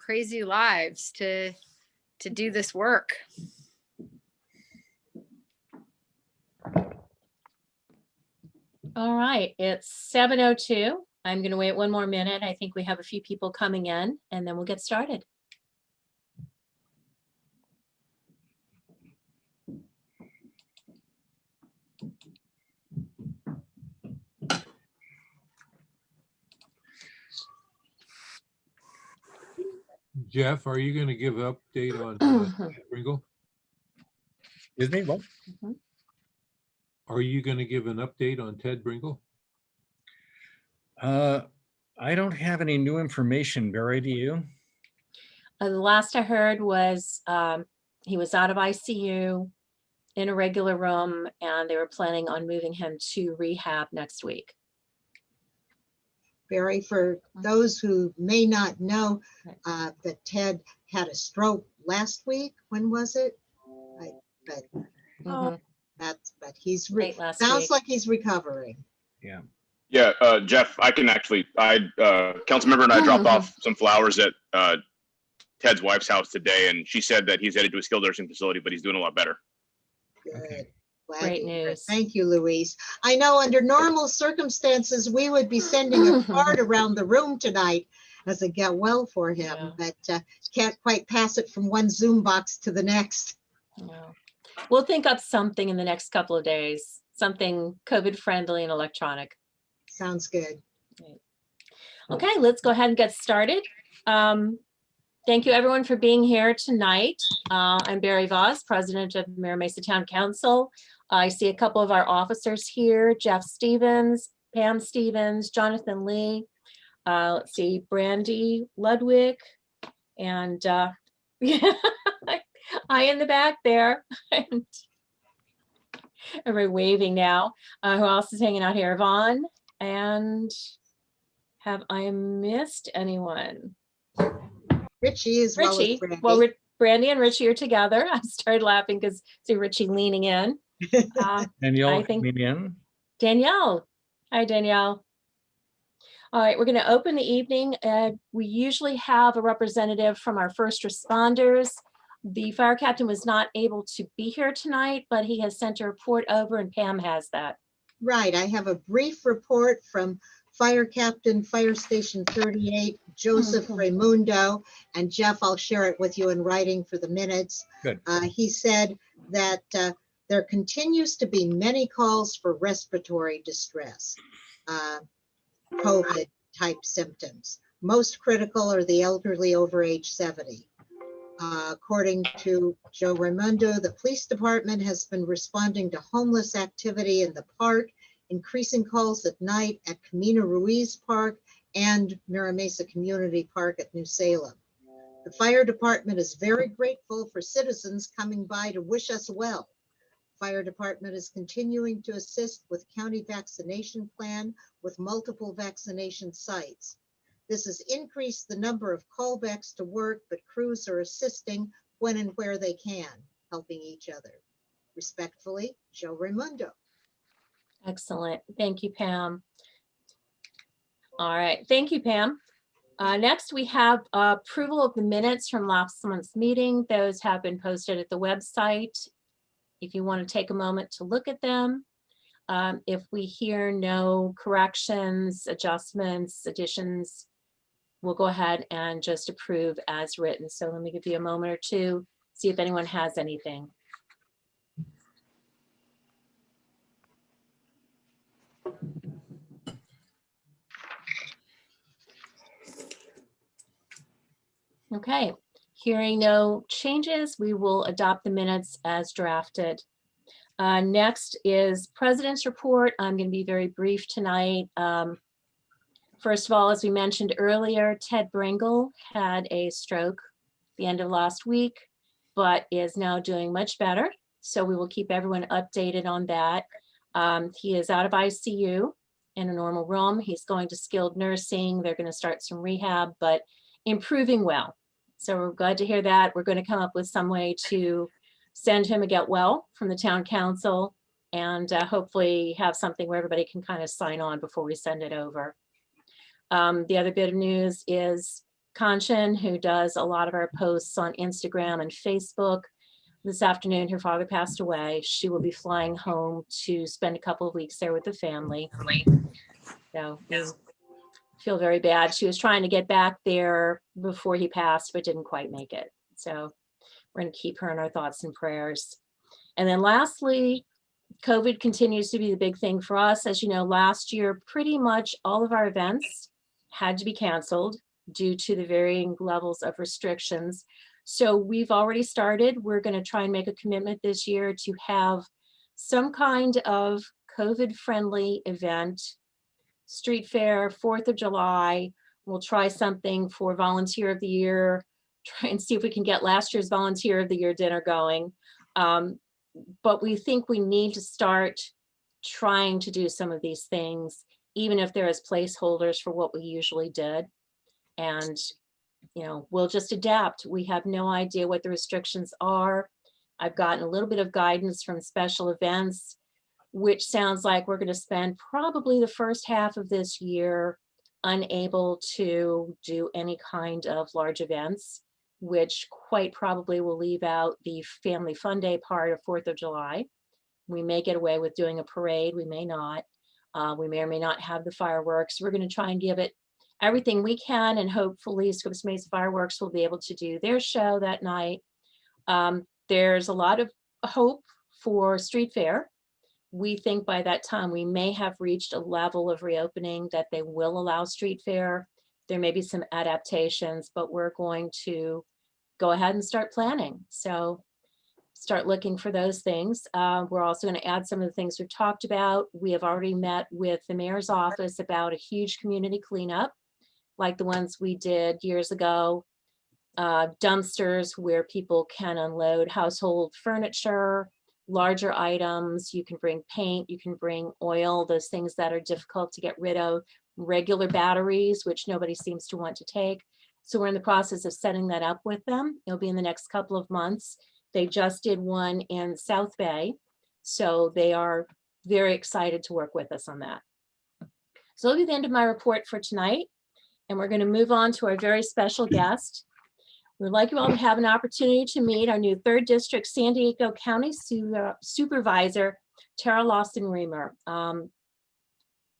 crazy lives to do this work. All right, it's 7:02. I'm going to wait one more minute. I think we have a few people coming in, and then we'll get started. Jeff, are you going to give an update on Bringle? Excuse me, what? Are you going to give an update on Ted Bringle? I don't have any new information. Barry, do you? The last I heard was he was out of ICU in a regular room, and they were planning on moving him to rehab next week. Barry, for those who may not know, that Ted had a stroke last week. When was it? But he's sounds like he's recovering. Yeah. Yeah, Jeff, I can actually, council member and I dropped off some flowers at Ted's wife's house today, and she said that he's headed to a skilled nursing facility, but he's doing a lot better. Good. Okay. Great news. Thank you, Louise. I know under normal circumstances, we would be sending a card around the room tonight as a get well for him, but can't quite pass it from one Zoom box to the next. No. We'll think up something in the next couple of days, something COVID friendly and electronic. Sounds good. Okay, let's go ahead and get started. Thank you everyone for being here tonight. I'm Barry Voss, President of Mira Mesa Town Council. I see a couple of our officers here, Jeff Stevens, Pam Stevens, Jonathan Lea. Let's see, Brandy Ludwig, and I in the back there. And everybody waving now. Who else is hanging out here? Vaughn, and have I missed anyone? Richie is Richie. Brandy. Well, Brandy and Richie are together. I started laughing because see Richie leaning in. Danielle, I think coming in. Danielle. Hi, Danielle. All right, we're going to open the evening. We usually have a representative from our first responders. The fire captain was not able to be here tonight, but he has sent a report over, and Pam has that. Right. I have a brief report from Fire Captain, Fire Station 38, Joseph Raimundo, and Jeff, I'll share it with you in writing for the minutes. Good. He said that there continues to be many calls for respiratory distress, COVID type symptoms. Most critical are the elderly over age 70. According to Joe Raimundo, the police department has been responding to homeless activity in the park, increasing calls at night at Camino Ruiz Park and Mira Mesa Community Park at New Salem. The fire department is very grateful for citizens coming by to wish us well. Fire department is continuing to assist with county vaccination plan with multiple vaccination sites. This has increased the number of callbacks to work, but crews are assisting when and where they can, helping each other. Respectfully, Joe Raimundo. Excellent. Thank you, Pam. All right. Thank you, Pam. Next, we have approval of the minutes from last month's meeting. Those have been posted at the website. If you want to take a moment to look at them. If we hear no corrections, adjustments, additions, we'll go ahead and just approve as written. So let me give you a moment or two, see if anyone has anything. Okay, hearing no changes, we will adopt the minutes as drafted. Next is President's report. I'm going to be very brief tonight. First of all, as we mentioned earlier, Ted Bringle had a stroke at the end of last week, but is now doing much better. So we will keep everyone updated on that. He is out of ICU in a normal room. He's going to skilled nursing. They're going to start some rehab, but improving well. So we're glad to hear that. We're going to come up with some way to send him a get well from the town council and hopefully have something where everybody can kind of sign on before we send it over. The other bit of news is Kanchan, who does a lot of our posts on Instagram and Facebook. This afternoon, her father passed away. She will be flying home to spend a couple of weeks there with the family. So we feel very bad. She was trying to get back there before he passed, but didn't quite make it. So we're going to keep her in our thoughts and prayers. And then lastly, COVID continues to be the big thing for us. As you know, last year, pretty much all of our events had to be canceled due to the varying levels of restrictions. So we've already started. We're going to try and make a commitment this year to have some kind of COVID-friendly event, street fair, 4th of July. We'll try something for Volunteer of the Year, try and see if we can get last year's Volunteer of the Year dinner going. But we think we need to start trying to do some of these things, even if they're as placeholders for what we usually did. And, you know, we'll just adapt. We have no idea what the restrictions are. I've gotten a little bit of guidance from special events, which sounds like we're going to spend probably the first half of this year unable to do any kind of large events, which quite probably will leave out the family fun day part of 4th of July. We may get away with doing a parade, we may not. We may or may not have the fireworks. We're going to try and give it everything we can, and hopefully Scripps Mesa Fireworks will be able to do their show that night. There's a lot of hope for street fair. We think by that time we may have reached a level of reopening that they will allow street fair. There may be some adaptations, but we're going to go ahead and start planning. So start looking for those things. We're also going to add some of the things we've talked about. We have already met with the mayor's office about a huge community cleanup, like the ones we did years ago. Dumpsters where people can unload household furniture, larger items. You can bring paint, you can bring oil, those things that are difficult to get rid of, regular batteries, which nobody seems to want to take. So we're in the process of setting that up with them. It'll be in the next couple of months. They just did one in South Bay, so they are very excited to work with us on that. So that'll be the end of my report for tonight, and we're going to move on to our very special guest. We'd like you all to have an opportunity to meet our new 3rd District San Diego County Supervisor, Terra Lawson-Remer.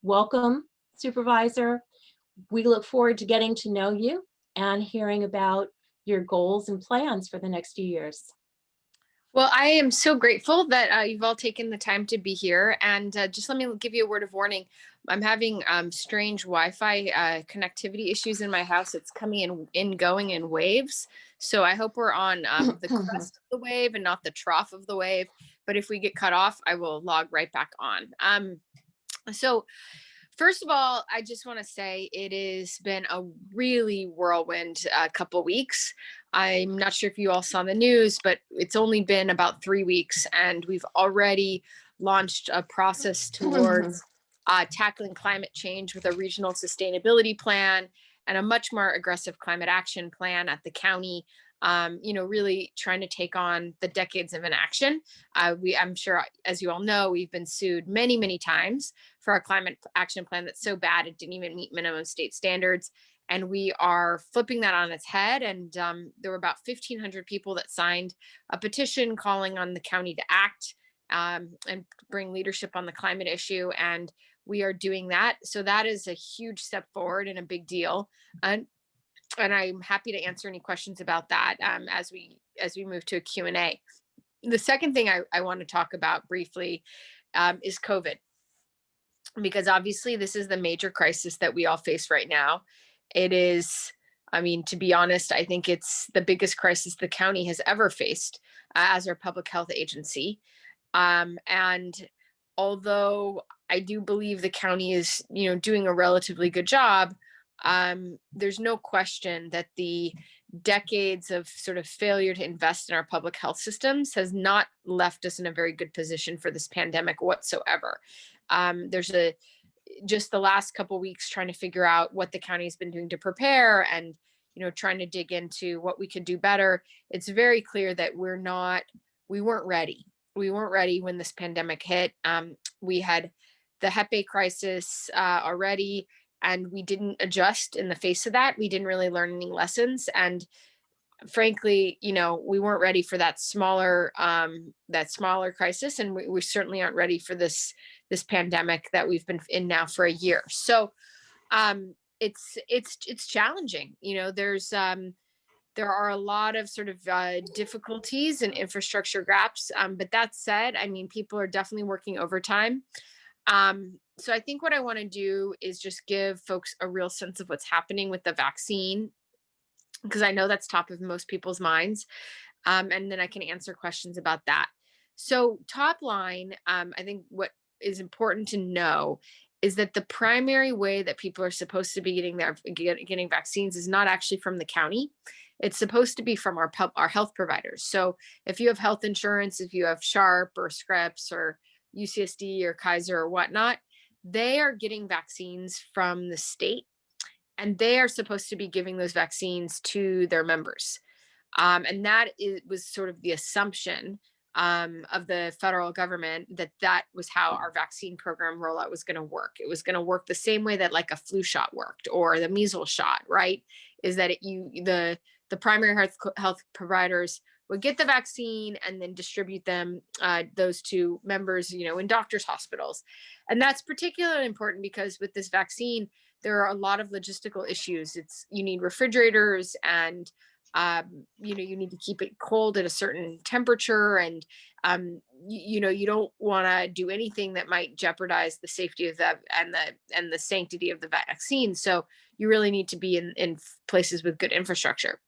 Welcome, Supervisor. We look forward to getting to know you and hearing about your goals and plans for the next few years. Well, I am so grateful that you've all taken the time to be here. And just let me give you a word of warning. I'm having strange Wi-Fi connectivity issues in my house. It's coming in going in waves. So I hope we're on the crest of the wave and not the trough of the wave. But if we get cut off, I will log right back on. So first of all, I just want to say it has been a really whirlwind couple weeks. I'm not sure if you all saw the news, but it's only been about 3 weeks and we've already launched a process towards tackling climate change with a regional sustainability plan and a much more aggressive climate action plan at the county. Really trying to take on the decades of inaction. I'm sure, as you all know, we've been sued many, many times for our climate action plan that's so bad it didn't even meet minimum state standards. And we are flipping that on its head. And there were about 1,500 people that signed a petition calling on the county to act and bring leadership on the climate issue. And we are doing that. So that is a huge step forward and a big deal. And I'm happy to answer any questions about that as we move to a Q&A. The second thing I want to talk about briefly is COVID, because obviously this is the major crisis that we all face right now. It is, to be honest, I think it's the biggest crisis the county has ever faced as our public health agency. And although I do believe the county is, doing a relatively good job, there's no question that the decades of sort of failure to invest in our public health systems has not left us in a very good position for this pandemic whatsoever. There's just the last couple of weeks trying to figure out what the county has been doing to prepare and, trying to dig into what we could do better. It's very clear that we weren't ready. We weren't ready when this pandemic hit. We had the Hep A crisis already. and we didn't adjust in the face of that. We didn't really learn any lessons. And frankly, we weren't ready for that smaller crisis. And we certainly aren't ready for this pandemic that we've been in now for a year. So it's challenging. There are a lot of sort of difficulties and infrastructure gaps. But that said, I mean, people are definitely working overtime. So I think what I want to do is just give folks a real sense of what's happening with the vaccine, because I know that's top of most people's minds. And then I can answer questions about that. So top line, I think what is important to know is that the primary way that people are supposed to be getting vaccines is not actually from the county. It's supposed to be from our health providers. So if you have health insurance, if you have Sharp or Scripps or UCSD or Kaiser or whatnot, they are getting vaccines from the state, and they are supposed to be giving those vaccines to their members. And that was sort of the assumption of the federal government, that was how our vaccine program rollout was going to work. It was going to work the same way that like a flu shot worked, or the measles shot, right? Is that the primary health providers would get the vaccine and then distribute them, those to members, in doctors' hospitals. And that's particularly important because with this vaccine, there are a lot of logistical issues. You need refrigerators, and you need to keep it cold at a certain temperature, and you don't want to do anything that might jeopardize the safety of that and the sanctity of the vaccine. So you really need to be in places with good infrastructure.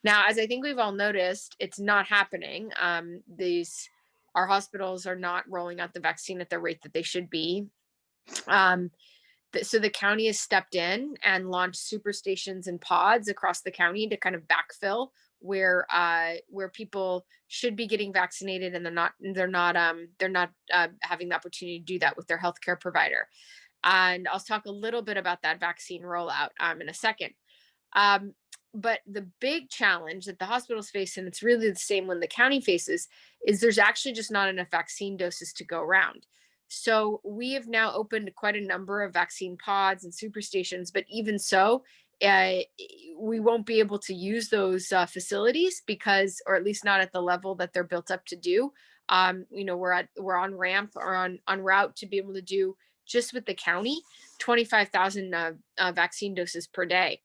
Now, as I think we've all noticed, it's not happening. Our hospitals are not rolling out the vaccine at the rate that they should be. So the county has stepped in and launched super stations and pods across the county to kind of backfill where people should be getting vaccinated, and they're not having the opportunity to do that with their healthcare provider. And I'll talk a little bit about that vaccine rollout in a second. But the big challenge that the hospitals face, and it's really the same one the county faces, is there's actually just not enough vaccine doses to go around. So we have now opened quite a number of vaccine pods and super stations, but even so, we won't be able to use those facilities because, or at least not at the level that they're built up to do. We're on ramp or on route to be able to do, just with the county, 25,000 vaccine doses per day.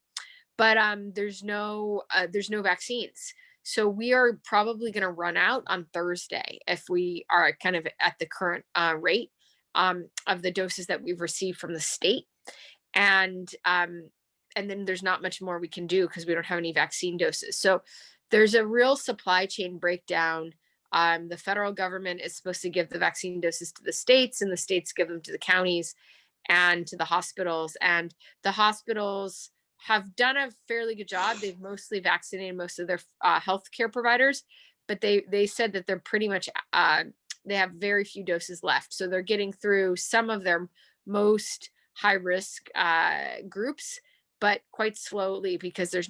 But there's no vaccines. So we are probably going to run out on Thursday if we are kind of at the current rate of the doses that we've received from the state. And then there's not much more we can do because we don't have any vaccine doses. So there's a real supply chain breakdown. The federal government is supposed to give the vaccine doses to the states, and the states give them to the counties and to the hospitals. And the hospitals have done a fairly good job. They've mostly vaccinated most of their healthcare providers, but they said that they're pretty much, they have very few doses left. So they're getting through some of their most high risk groups, but quite slowly because they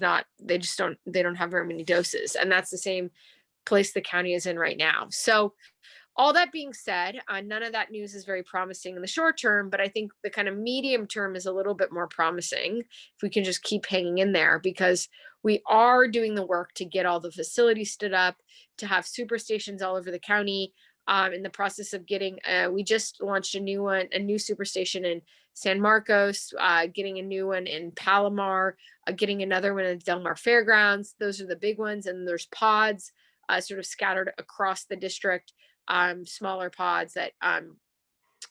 don't have very many doses. And that's the same place the county is in right now. So all that being said, none of that news is very promising in the short term, but I think the kind of medium term is a little bit more promising if we can just keep hanging in there, because we are doing the work to get all the facilities stood up, to have super stations all over the county. In the process of getting, we just launched a new super station in San Marcos, getting a new one in Palomar, getting another one in Del Mar Fairgrounds. Those are the big ones. And there's pods sort of scattered across the district, smaller pods that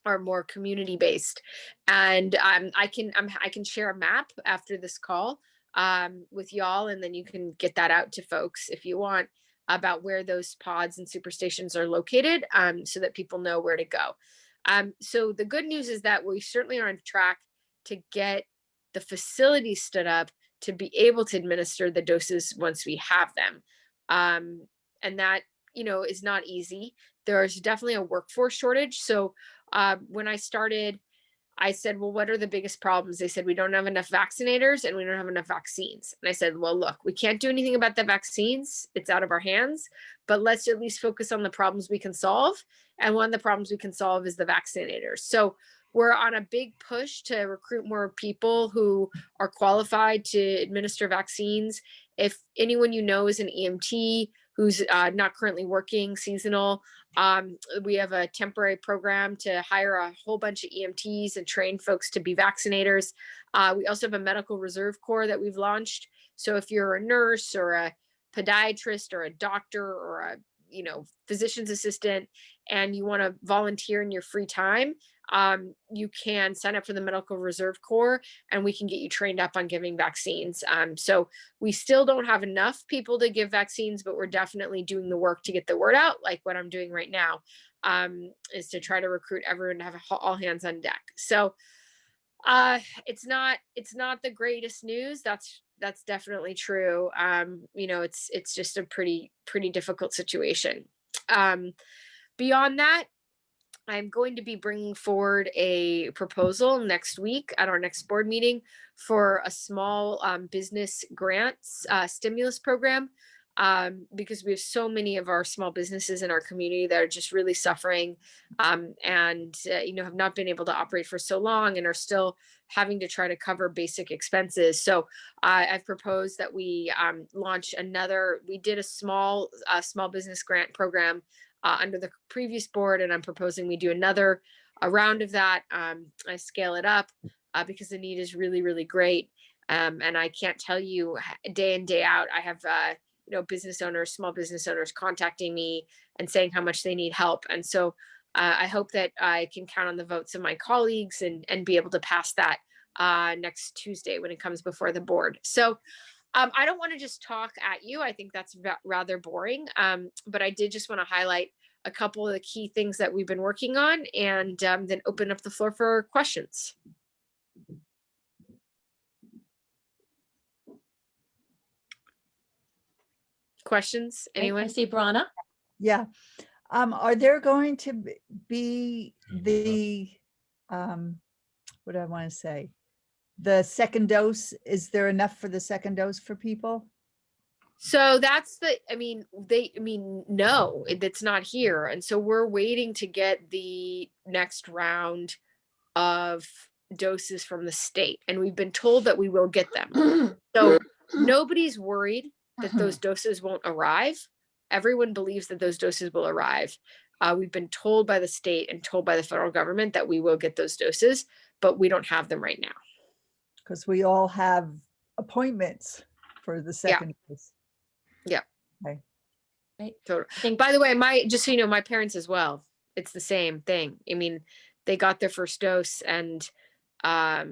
are more community based. And I can share a map after this call with y'all, and then you can get that out to folks if you want, about where those pods and super stations are located, so that people know where to go. So the good news is that we certainly are on track to get the facilities stood up to be able to administer the doses once we have them. And that, is not easy. There's definitely a workforce shortage. So when I started, I said, well, what are the biggest problems? They said, we don't have enough vaccinators and we don't have enough vaccines. And I said, well, look, we can't do anything about the vaccines. It's out of our hands, but let's at least focus on the problems we can solve. And one of the problems we can solve is the vaccinators. So we're on a big push to recruit more people who are qualified to administer vaccines. If anyone you know is an EMT who's not currently working seasonal, we have a temporary program to hire a whole bunch of EMTs and train folks to be vaccinators. We also have a medical reserve corps that we've launched. So if you're a nurse or a podiatrist or a doctor or a physician's assistant and you want to volunteer in your free time, you can sign up for the medical reserve corps and we can get you trained up on giving vaccines. So we still don't have enough people to give vaccines, but we're definitely doing the work to get the word out, like what I'm doing right now, is to try to recruit everyone to have all hands on deck. So it's not the greatest news. That's definitely true. It's just a pretty difficult situation. Beyond that, I'm going to be bringing forward a proposal next week at our next board meeting for a small business grants stimulus program, because we have so many of our small businesses in our community that are just really suffering, and have not been able to operate for so long and are still having to try to cover basic expenses. So I've proposed that we launch another. We did a small business grant program under the previous board, and I'm proposing we do a round of that. I scale it up because the need is really, really great. And I can't tell you, day in, day out, I have small business owners contacting me and saying how much they need help. And so I hope that I can count on the votes of my colleagues and be able to pass that next Tuesday when it comes before the board. So I don't want to just talk at you. I think that's rather boring. But I did just want to highlight a couple of the key things that we've been working on, and then open up the floor for questions. Questions, anyone? I see Brana. Yeah. Are there going to be the, what do I want to say? The second dose, is there enough for the second dose for people? So that's no, it's not here. And so we're waiting to get the next round of doses from the state. And we've been told that we will get them. So nobody's worried that those doses won't arrive. Everyone believes that those doses will arrive. We've been told by the state and told by the federal government that we will get those doses, but we don't have them right now. Because we all have appointments for the second dose. Yeah. Okay. Right. So, I think, by the way, just so you know, my parents as well, it's the same thing. I mean, they got their first dose and now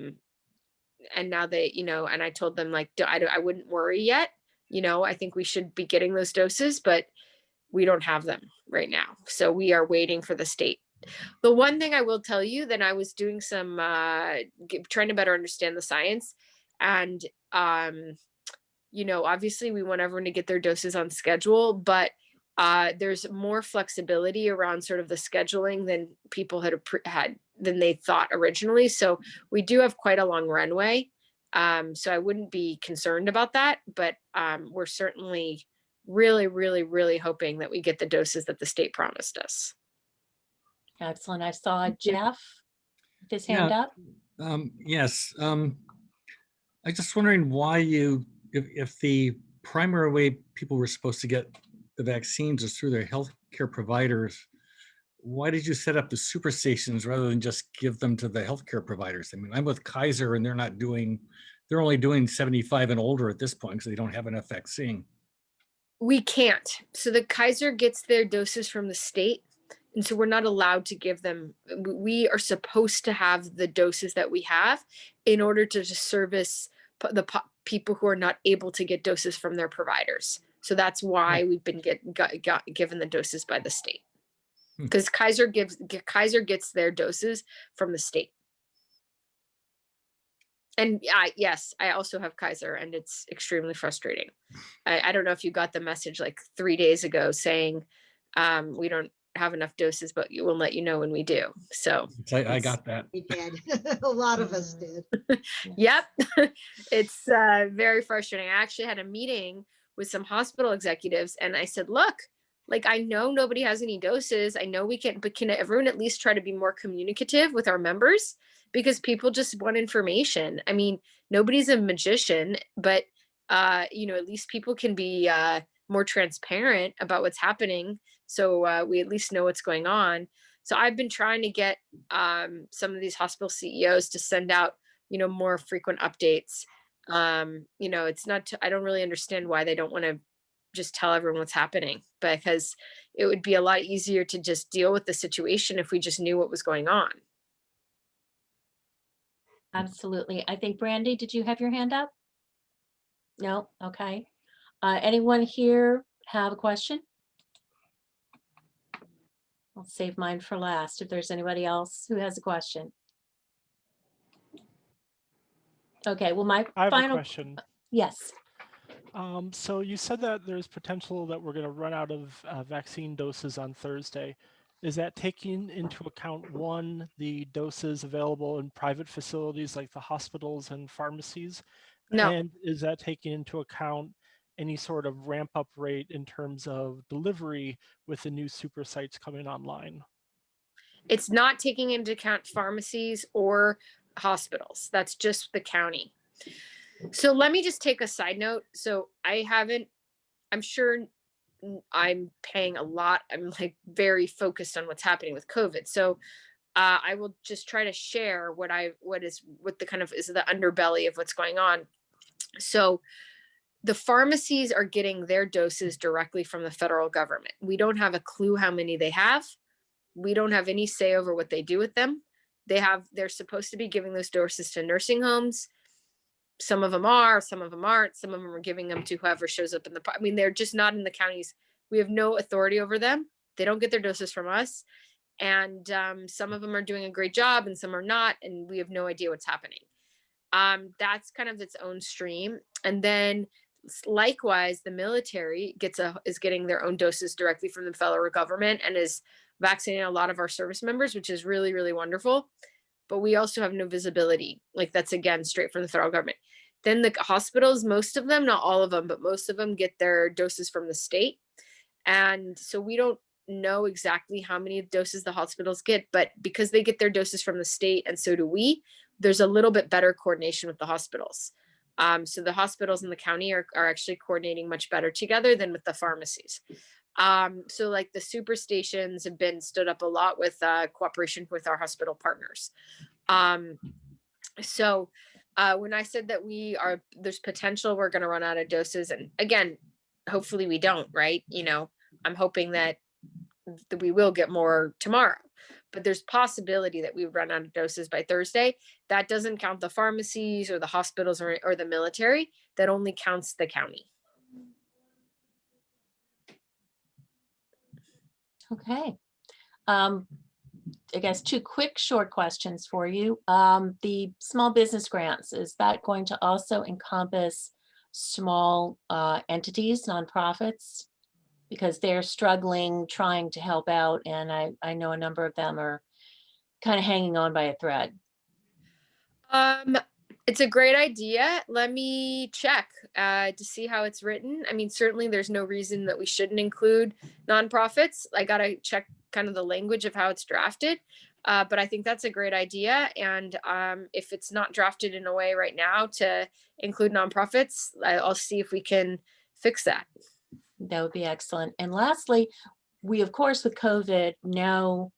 they, and I told them I wouldn't worry yet. I think we should be getting those doses, but we don't have them right now. So we are waiting for the state. The one thing I will tell you, that I was doing some trying to better understand the science, and obviously we want everyone to get their doses on schedule, but there's more flexibility around sort of the scheduling than people than they thought originally. So we do have quite a long runway. So I wouldn't be concerned about that, but we're certainly really, really, really hoping that we get the doses that the state promised us. excellent. I saw Jeff with his hand Yeah. up. Yes. I'm just wondering why if the primary way people were supposed to get the vaccines is through their healthcare providers, why did you set up the super stations rather than just give them to the healthcare providers? I mean, I'm with Kaiser and they're only doing 75 and older at this point because they don't have enough vaccine. We can't. So the Kaiser gets their doses from the state. And so we're not allowed to give them. We are supposed to have the doses that we have in order to just service the people who are not able to get doses from their providers. So that's why we've been given the doses by the state. Because Kaiser gets their doses from the state. And yes, I also have Kaiser, and it's extremely frustrating. I don't know if you got the message like 3 days ago saying we don't have enough doses, but we'll let you know when we do. So I got that. We did. A lot of us did. Yep. It's very frustrating. I actually had a meeting with some hospital executives and I said, look, Like, I know nobody has any doses. I know we can, but can everyone at least try to be more communicative with our members? Because people just want information. I mean, nobody's a magician, but you know, at least people can be more transparent about what's happening. So we at least know what's going on. So I've been trying to get some of these hospital CEOs to send out, you know, more frequent updates. You know, it's not, I don't really understand why they don't want to just tell everyone what's happening, because it would be a lot easier to just deal with the situation if we just knew what was going on. Absolutely. I think Brandy, did you have your hand up? No? Okay. Anyone here have a question? I'll save mine for last if there's anybody else who has a question. Okay, well, my I have a final, question. yes. So you said that there's potential that we're going to run out of vaccine doses on Thursday. Is that taking into account, one, the doses available in private facilities like the hospitals and pharmacies? No, And is that taking into account any sort of ramp up rate in terms of delivery with the new super sites coming online? it's not taking into account pharmacies or hospitals. That's just the county. So let me just take a side note. So I'm sure I'm paying a lot. I'm like very focused on what's happening with COVID. So I will just try to share what the kind of is the underbelly of what's going on. So the pharmacies are getting their doses directly from the federal government. We don't have a clue how many they have. We don't have any say over what they do with them. They're supposed to be giving those doses to nursing homes. Some of them are, some of them aren't. Some of them are giving them to whoever shows up in I mean, they're just not in the counties. We have no authority over them. They don't get their doses from us. And some of them are doing a great job and some are not. And we have no idea what's happening. That's kind of its own stream. And then likewise, the military is getting their own doses directly from the federal government and is vaccinating a lot of our service members, which is really, really wonderful. But we also have no visibility. Like, that's again straight from the federal government. Then the hospitals, most of them, not all of them, but most of them get their doses from the state. And so we don't know exactly how many doses the hospitals get, but because they get their doses from the state and so do we, there's a little bit better coordination with the hospitals. So the hospitals in the county are actually coordinating much better together than with the pharmacies. So like the super stations have been stood up a lot with cooperation with our hospital partners. So when I said that there's potential we're going to run out of doses, and again, hopefully we don't, right? You know, I'm hoping that we will get more tomorrow, but there's possibility that we run out of doses by Thursday. That doesn't count the pharmacies or the hospitals or the military. That only counts the county. Okay. I guess two quick short questions for you. The small business grants, is that going to also encompass small entities, nonprofits? Because they're struggling, trying to help out, and I know a number of them are kind of hanging on by a thread. It's a great idea. Let me check to see how it's written. I mean, certainly there's no reason that we shouldn't include nonprofits. I got to check kind of the language of how it's drafted. But I think that's a great idea. And if it's not drafted in a way right now to include nonprofits, I'll see if we can fix that. That would be excellent. And lastly, we, of course, with COVID, know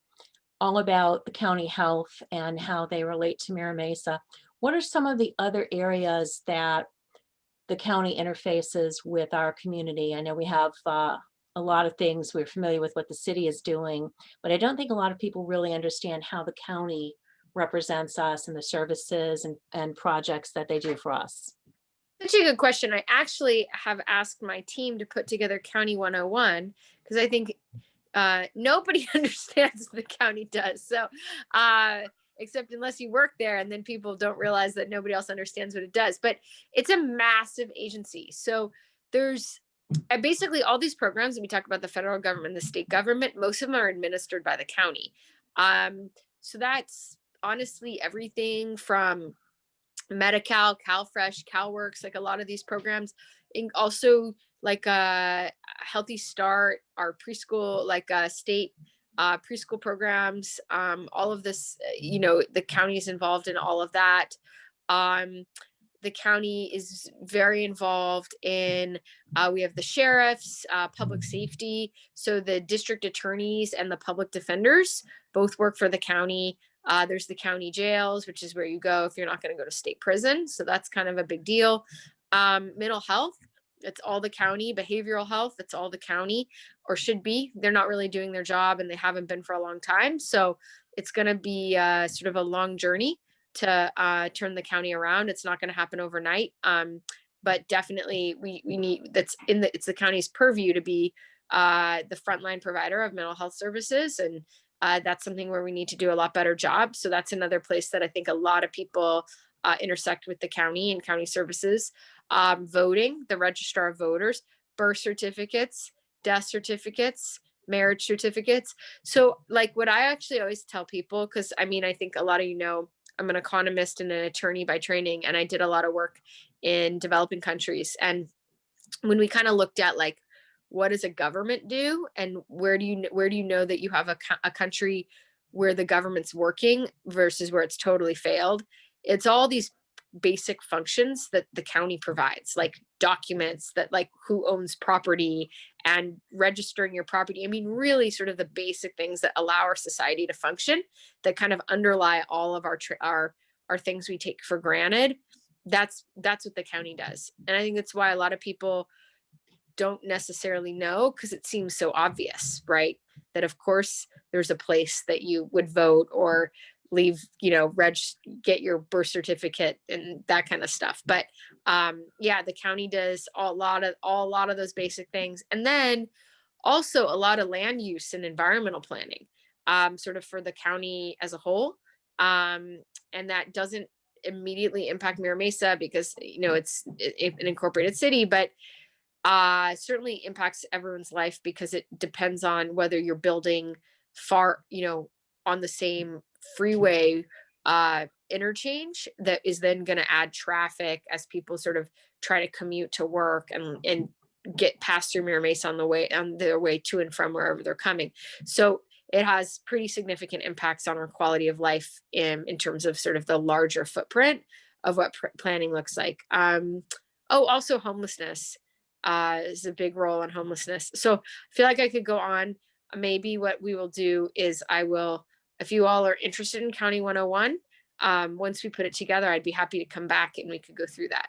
all about the county health and how they relate to Mira Mesa. What are some of the other areas that the county interfaces with our community? I know we have a lot of things, we're familiar with what the city is doing, but I don't think a lot of people really understand how the county represents us and the services and projects that they do for us. Such a good question. I actually have asked my team to put together County 101 because I think nobody understands what the county does. So, except unless you work there, and then people don't realize that nobody else understands what it does. But it's a massive agency. So there's basically all these programs that we talk about, the federal government, the state government, most of them are administered by the county. So that's honestly everything from Medi-Cal, CalFresh, CalWorks, like a lot of these programs, and also like Healthy Start, our preschool, like state preschool programs, all of this, the county is involved in all of that. The county is very involved in, we have the sheriffs, public safety. So the district attorneys and the public defenders both work for the county. There's the county jails, which is where you go if you're not going to go to state prison. So that's kind of a big deal. Mental health, it's all the county. Behavioral health, it's all the county, or should be. They're not really doing their job, and they haven't been for a long time. So it's going to be sort of a long journey to turn the county around. It's not going to happen overnight. But definitely we need, it's the county's purview to be the frontline provider of mental health services. And that's something where we need to do a lot better job. So that's another place that I think a lot of people intersect with the county and county services. Voting, the registrar of voters, birth certificates, death certificates, marriage certificates. So like what I actually always tell people, because I mean, I think a lot of I'm an economist and an attorney by training, and I did a lot of work in developing countries. And when we kind of looked at like, what does a government do, and where do you know that you have a country where the government's working versus where it's totally failed? It's all these basic functions that the county provides, like documents that, like, who owns property and registering your property. I mean, really sort of the basic things that allow our society to function, that kind of underlie all of our things we take for granted. That's what the county does. And I think that's why a lot of people don't necessarily know, because it seems so obvious, right? That of course there's a place that you would vote or leave, get your birth certificate and that kind of stuff. But yeah, the county does a lot of those basic things. And then also a lot of land use and environmental planning, sort of for the county as a whole. And that doesn't immediately impact Mira Mesa because, it's an incorporated city, but certainly impacts everyone's life because it depends on whether you're building far, on the same freeway interchange that is then going to add traffic as people sort of try to commute to work and get past through Mira Mesa on their way to and from wherever they're coming. So it has pretty significant impacts on our quality of life in terms of sort of the larger footprint of what planning looks like. Also homelessness is a big role in homelessness. So I feel like I could go on. Maybe what we will do is if you all are interested in County 101, once we put it together, I'd be happy to come back and we could go through that.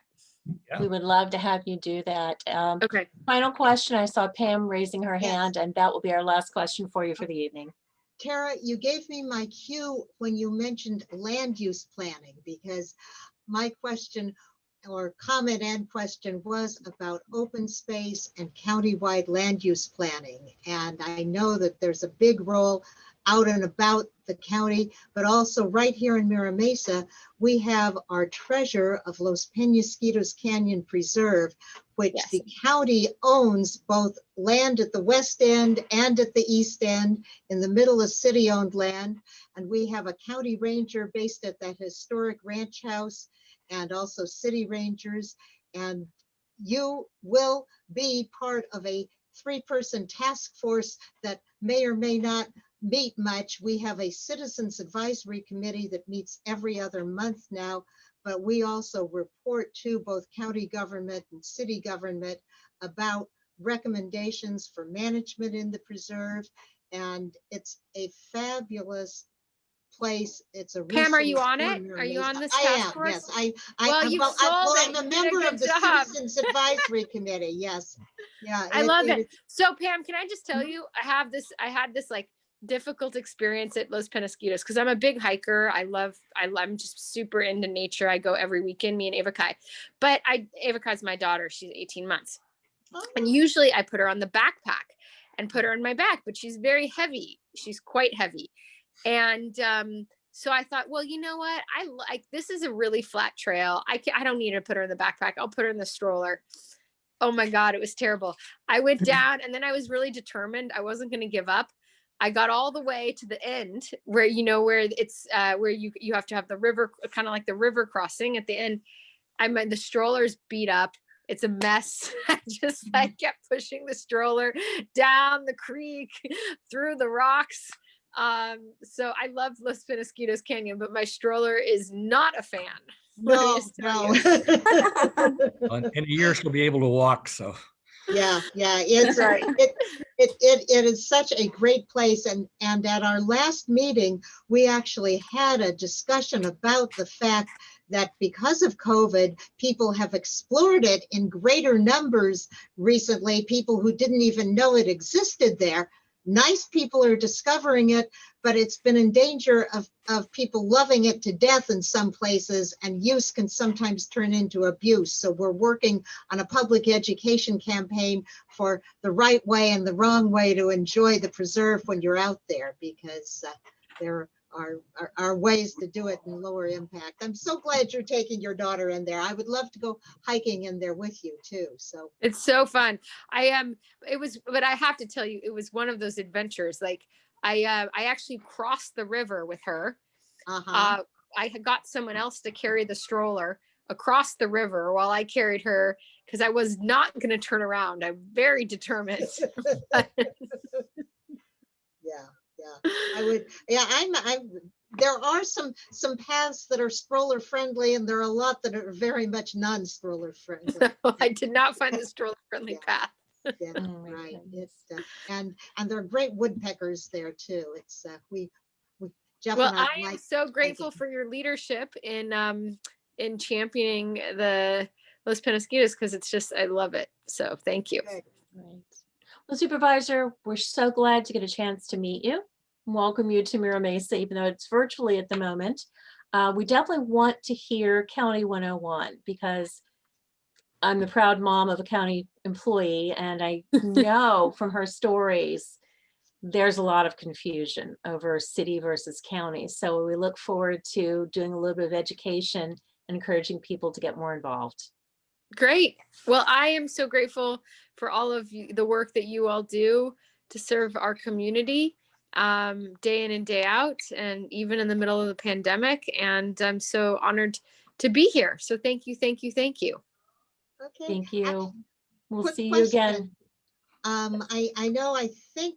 Yeah. We would love to have you do that. Okay. Final question. I saw Pam raising her Yes. hand, and that will be our last question for you for the evening. Tara, you gave me my cue when you mentioned land use planning, because my question or comment and question was about open space and countywide land use planning. And I know that there's a big role out and about the county, but also right here in Mira Mesa, we have our treasure of Los Penasquitos Canyon Preserve, which Yes. the county owns both land at the west end and at the east end. In the middle is city-owned land. And we have a county ranger based at that historic ranch house, and also city rangers. And you will be part of a 3-person task force that may or may not meet much. We have a citizens advisory committee that meets every other month now, but we also report to both county government and city government about recommendations for management in the preserve. And it's a fabulous place. It's a Pam, are you resource on for it? Mira Are you Mesa. on this I task am, force? yes. Well, you've sold it. I'm a You did a member good of the job. Citizens Advisory Committee. Yes. Yeah. I love it. is- So Pam, can I just tell you, I had this like difficult experience at Los Penasquitos because I'm a big hiker. I'm just super into nature. I go every weekend, me and Ava Kai. But Ava Kai's my daughter. She's 18 months. And usually I put her on the backpack and put her in my back, but she's very heavy. She's quite heavy. And so I thought, well, you know what? This is a really flat trail. I don't need to put her in the backpack. I'll put her in the stroller. Oh my God, it was terrible. I went down and then I was really determined. I wasn't going to give up. I got all the way to the end where, where it's where you have to have the river, kind of like the river crossing at the end. The stroller's beat up. it's a mess. I just like kept pushing the stroller down the creek, through the rocks. So I love Los Penasquitos Canyon, but my stroller is not a fan. Let me No, just tell no. you. In a year, she'll be able to walk, so. Yeah, it's Right. it is such a great place, and at our last meeting, we actually had a discussion about the fact that because of COVID, people have explored it in greater numbers recently, people who didn't even know it existed there. Nice people are discovering it, but it's been in danger of people loving it to death in some places, and use can sometimes turn into abuse. So we're working on a public education campaign for the right way and the wrong way to enjoy the preserve when you're out there, because there are ways to do it in lower impact. I'm so glad you're taking your daughter in there. I would love to go hiking in there with you too. So It's so fun. It was, but I have to tell you, it was one of those adventures. Like I actually crossed the river with her. uh-huh. I had got someone else to carry the stroller across the river while I carried her, because I was not going to turn around. I'm very determined. Yeah, I would. Yeah, I'm. There are some paths that are stroller friendly, and there are a lot that are very much non-stroller friendly. I did not find the stroller friendly Yeah. path. Yeah, Oh my right. goodness. It's and there are great woodpeckers there too. It's we Jeff Well, and I I am like so grateful hiking. for your leadership in championing the Los Penasquitos, because it's just, I love it. So thank you. Good. Right. Well, Supervisor, we're so glad to get a chance to meet you. Welcome you to Mira Mesa, even though it's virtually at the moment. We definitely want to hear County 101, because I'm the proud mom of a county employee, and I know from her stories, there's a lot of confusion over city versus county. So we look forward to doing a little bit of education and encouraging people to get more involved. Great. Well, I am so grateful for all of you, the work that you all do to serve our community, day in and day out, and even in the middle of the pandemic. And I'm so honored to be here. So thank you, thank you, thank you. Okay. Thank you. We'll Quick see you again. question. I know, I think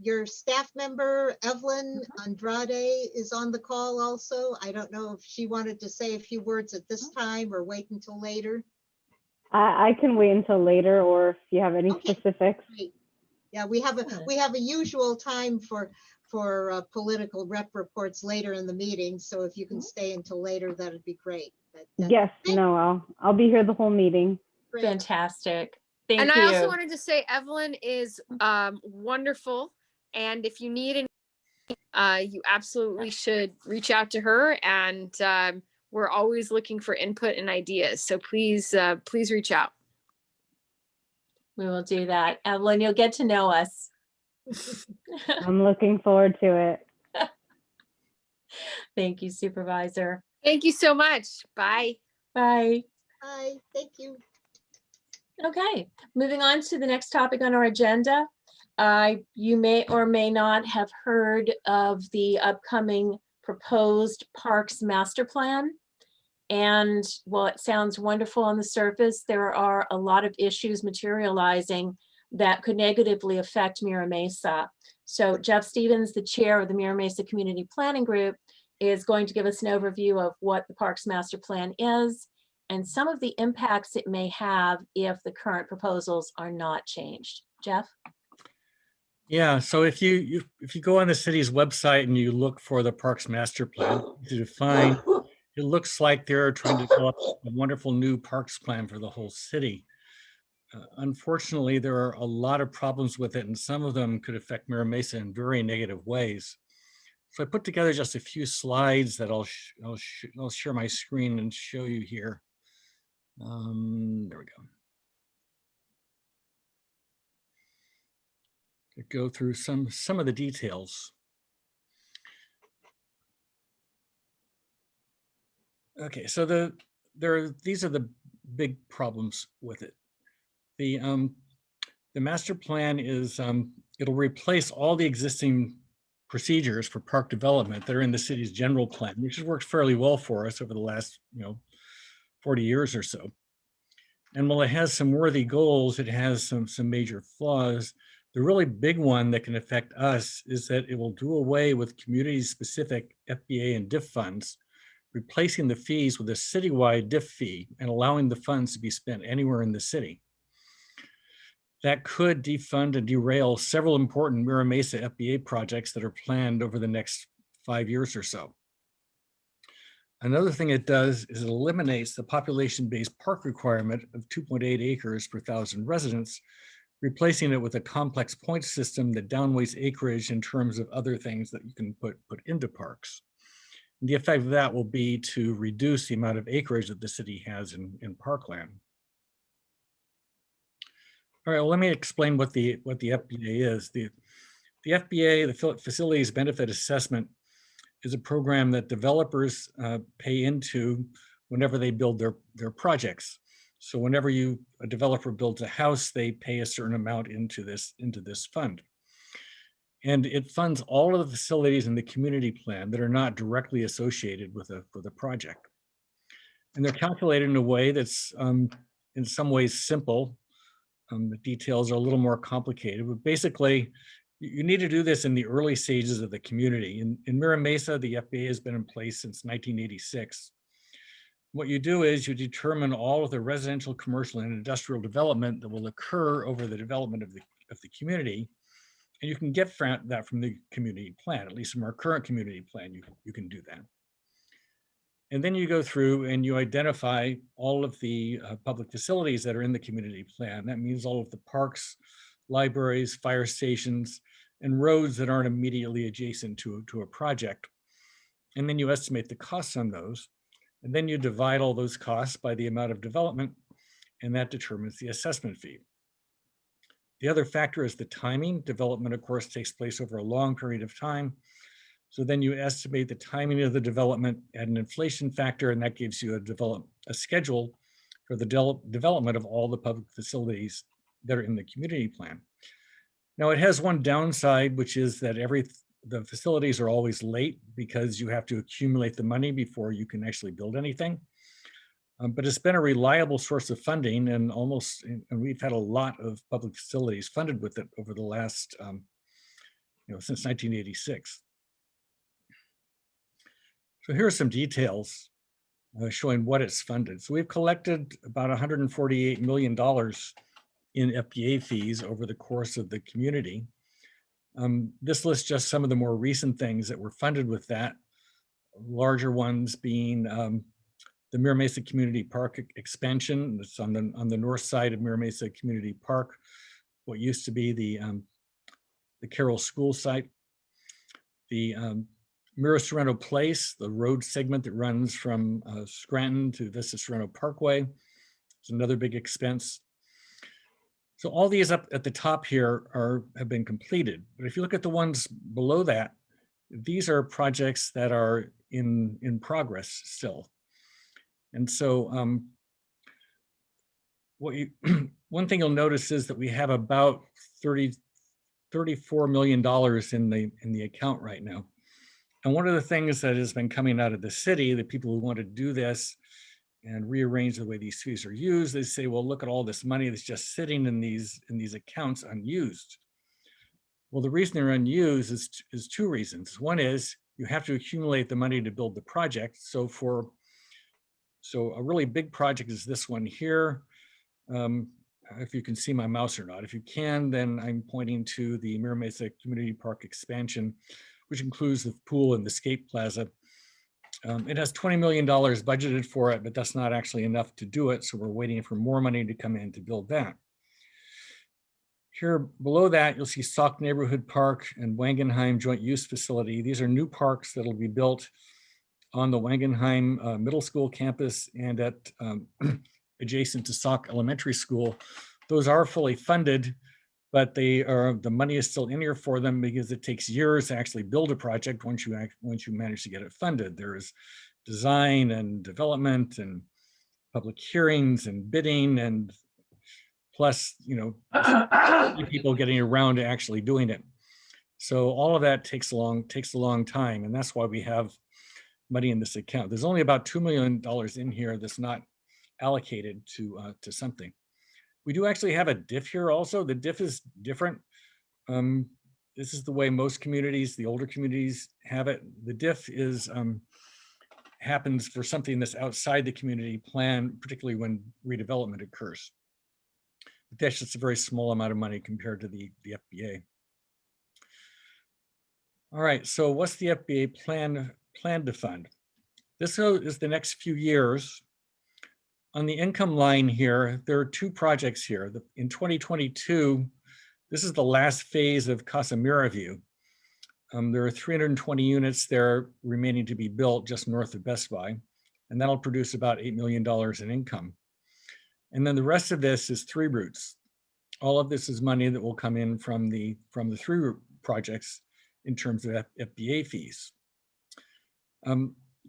your staff member, Evelyn Andrade, is on the call also. I don't know if she wanted to say a few words at this time or wait until later. I can wait until later, or if you have any Okay. specifics. Great. Yeah, we have a usual time for political rep reports later in the meeting. So if you can stay until later, that'd be great. But, Yes, thank- no, I'll be here the whole meeting. great. Fantastic. Thank And you. I also wanted to say Evelyn is wonderful. And if you need any, you absolutely should reach out to her. And we're always looking for input and ideas. So please, please reach out. We will do that. Evelyn, you'll get to know us. I'm looking forward to it. Thank you, Supervisor. Thank you so much. Bye. Bye. Hi, thank you. Okay, moving on to the next topic on our agenda. You may or may not have heard of the upcoming proposed Parks Master Plan. And while it sounds wonderful on the surface, there are a lot of issues materializing that could negatively affect Mira Mesa. So Jeff Stevens, the chair of the Mira Mesa Community Planning Group, is going to give us an overview of what the Parks Master Plan is and some of the impacts it may have if the current proposals are not changed. Jeff? Yeah, so if you go on the city's website and you look for the Parks Master Plan, to find, it looks like they're trying to develop a wonderful new parks plan for the whole city. Unfortunately, there are a lot of problems with it, and some of them could affect Mira Mesa in very negative ways. So I put together just a few slides that I'll share my screen and show you here. There we go. Go through some of the details. Okay, so these are the big problems with it. The master plan is it'll replace all the existing procedures for park development that are in the city's general plan, which has worked fairly well for us over the last 40 years or so. And while it has some worthy goals, it has some major flaws. The really big one that can affect us is that it will do away with community-specific FBA and DIF funds, replacing the fees with a citywide DIF fee and allowing the funds to be spent anywhere in the city. That could defund and derail several important Mira Mesa FBA projects that are planned over the next 5 years or so. Another thing it does is it eliminates the population-based park requirement of 2.8 acres per 1,000 residents, replacing it with a complex point system that downweights acreage in terms of other things that you can put into parks. And the effect of that will be to reduce the amount of acreage that the city has in parkland. All right, well, let me explain what the FBA is. The FBA, the Facilities Benefit Assessment, is a program that developers pay into whenever they build their projects. So whenever a developer builds a house, they pay a certain amount into this fund. And it funds all of the facilities in the community plan that are not directly associated with a project. And they're calculated in a way that's in some ways simple. The details are a little more complicated, but basically, you need to do this in the early stages of the community. In Mira Mesa, the FBA has been in place since 1986. What you do is you determine all of the residential, commercial, and industrial development that will occur over the development of the community. And you can get that from the community plan, at least from our current community plan, you can do that. And then you go through and you identify all of the public facilities that are in the community plan. That means all of the parks, libraries, fire stations, and roads that aren't immediately adjacent to a project. And then you estimate the costs on those. And then you divide all those costs by the amount of development, and that determines the assessment fee. The other factor is the timing. Development, of course, takes place over a long period of time. So then you estimate the timing of the development at an inflation factor, and that gives you a schedule for the development of all the public facilities that are in the community plan. Now, it has one downside, which is that the facilities are always late because you have to accumulate the money before you can actually build anything. But it's been a reliable source of funding, and we've had a lot of public facilities funded with it over the last, since 1986. So here are some details showing what it's funded. So we've collected about $148 million in FBA fees over the course of the community. This lists just some of the more recent things that were funded with that, larger ones being the Mira Mesa Community Park expansion. That's on the north side of Mira Mesa Community Park, what used to be the Carroll School site. The Mira Sorrento Place, the road segment that runs from Scranton to Vista Sorrento Parkway. It's another big expense. So all these up at the top here have been completed. But if you look at the ones below that, these are projects that are in progress still. And so one thing you'll notice is that we have about $34 million in the account right now. And one of the things that has been coming out of the city, the people who want to do this and rearrange the way these fees are used, they say, well, look at all this money that's just sitting in these accounts unused. Well, the reason they're unused is two reasons. One is you have to accumulate the money to build the project. So a really big project is this one here. If you can see my mouse or not. If you can, then I'm pointing to the Mira Mesa Community Park expansion, which includes the pool and the skate plaza. It has $20 million budgeted for it, but that's not actually enough to do it. So we're waiting for more money to come in to build that. Here below that, you'll see Sauk Neighborhood Park and Wangenheim Joint Use Facility. These are new parks that'll be built on the Wangenheim Middle School campus and at adjacent to Sauk Elementary School. Those are fully funded, but the money is still in here for them because it takes years to actually build a project once you manage to get it funded. There's design and development and public hearings and bidding, and plus, people getting around to actually doing it. So all of that takes a long time, and that's why we have money in this account. There's only about $2 million in here that's not allocated to something. We do actually have a diff here also. The diff is different. This is the way most communities, the older communities, have it. The diff is happens for something that's outside the community plan, particularly when redevelopment occurs. But that's just a very small amount of money compared to the FBA. All right, so what's the FBA plan to fund? This is the next few years. On the income line here, there are two projects here. In 2022, this is the last phase of Casa Mira View. There are 320 units there remaining to be built just north of Best Buy, and that'll produce about $8 million in income. And then the rest of this is Three Roots. All of this is money that will come in from the Three Root projects in terms of FBA fees.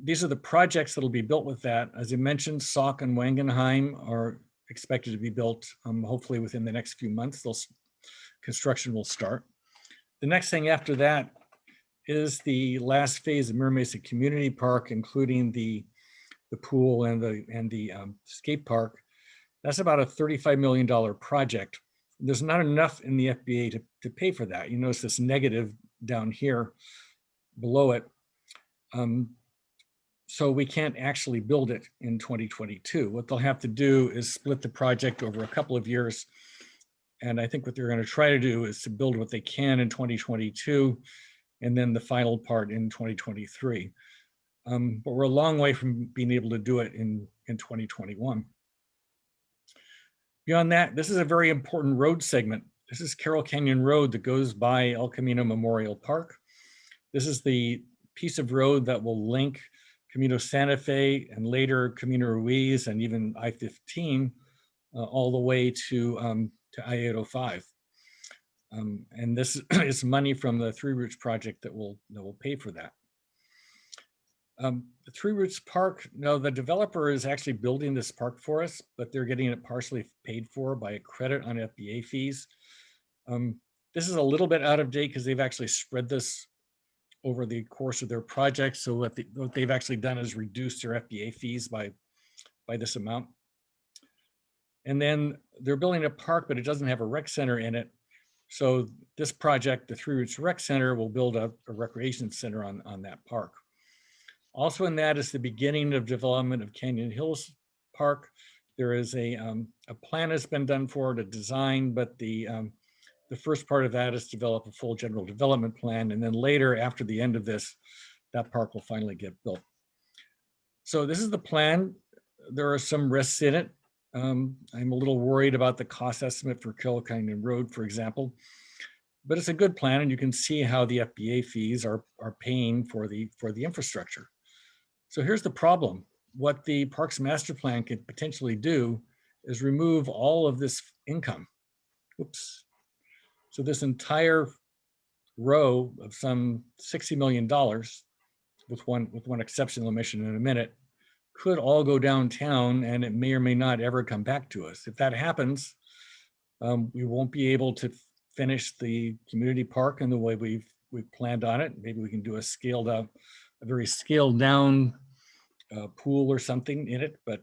These are the projects that will be built with that. As I mentioned, Sauk and Wangenheim are expected to be built hopefully within the next few months. Construction will start. The next thing after that is the last phase of Mira Mesa Community Park, including the pool and the skate park. That's about a $35 million project. There's not enough in the FBA to pay for that. You notice this negative down here below it. So we can't actually build it in 2022. What they'll have to do is split the project over a couple of years. And I think what they're going to try to do is to build what they can in 2022, and then the final part in 2023. But we're a long way from being able to do it in 2021. Beyond that, this is a very important road segment. This is Carroll Canyon Road that goes by El Camino Memorial Park. This is the piece of road that will link Camino Santa Fe and later Camino Ruiz and even I-15 all the way to I-805. And this is money from the Three Roots project that will pay for that. The Three Roots Park, no, the developer is actually building this park for us, but they're getting it partially paid for by a credit on FBA fees. This is a little bit out of date because they've actually spread this over the course of their project. So what they've actually done is reduce their FBA fees by this amount. And then they're building a park, but it doesn't have a rec center in it. So this project, the Three Roots Rec Center, will build a recreation center on that park. Also in that is the beginning of development of Canyon Hills Park. There is a plan has been done for it, a design, but the first part of that is develop a full general development plan. And then later, after the end of this, that park will finally get built. So this is the plan. There are some risks in it. I'm a little worried about the cost estimate for Carroll Canyon Road, for example, but it's a good plan, and you can see how the FBA fees are paying for the infrastructure. So here's the problem. What the Parks Master Plan could potentially do is remove all of this income. Oops. So this entire row of some $60 million, with one exception I'll mention in a minute, could all go downtown, and it may or may not ever come back to us. If that happens, we won't be able to finish the community park in the way we've planned on it. Maybe we can do a very scaled down pool or something in it, but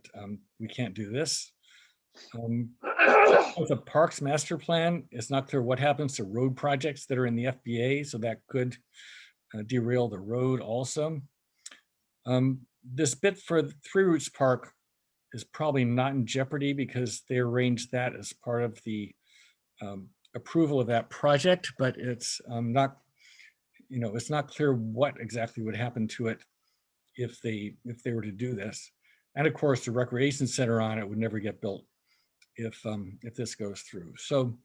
we can't do this. With the Parks Master Plan, it's not clear what happens to road projects that are in the FBA, so that could derail the road also. This bit for the Three Roots Park is probably not in jeopardy because they arranged that as part of the approval of that project, but it's not, it's not clear what exactly would happen to it if they were to do this. And of course, the recreation center on it would never get built if this goes through. So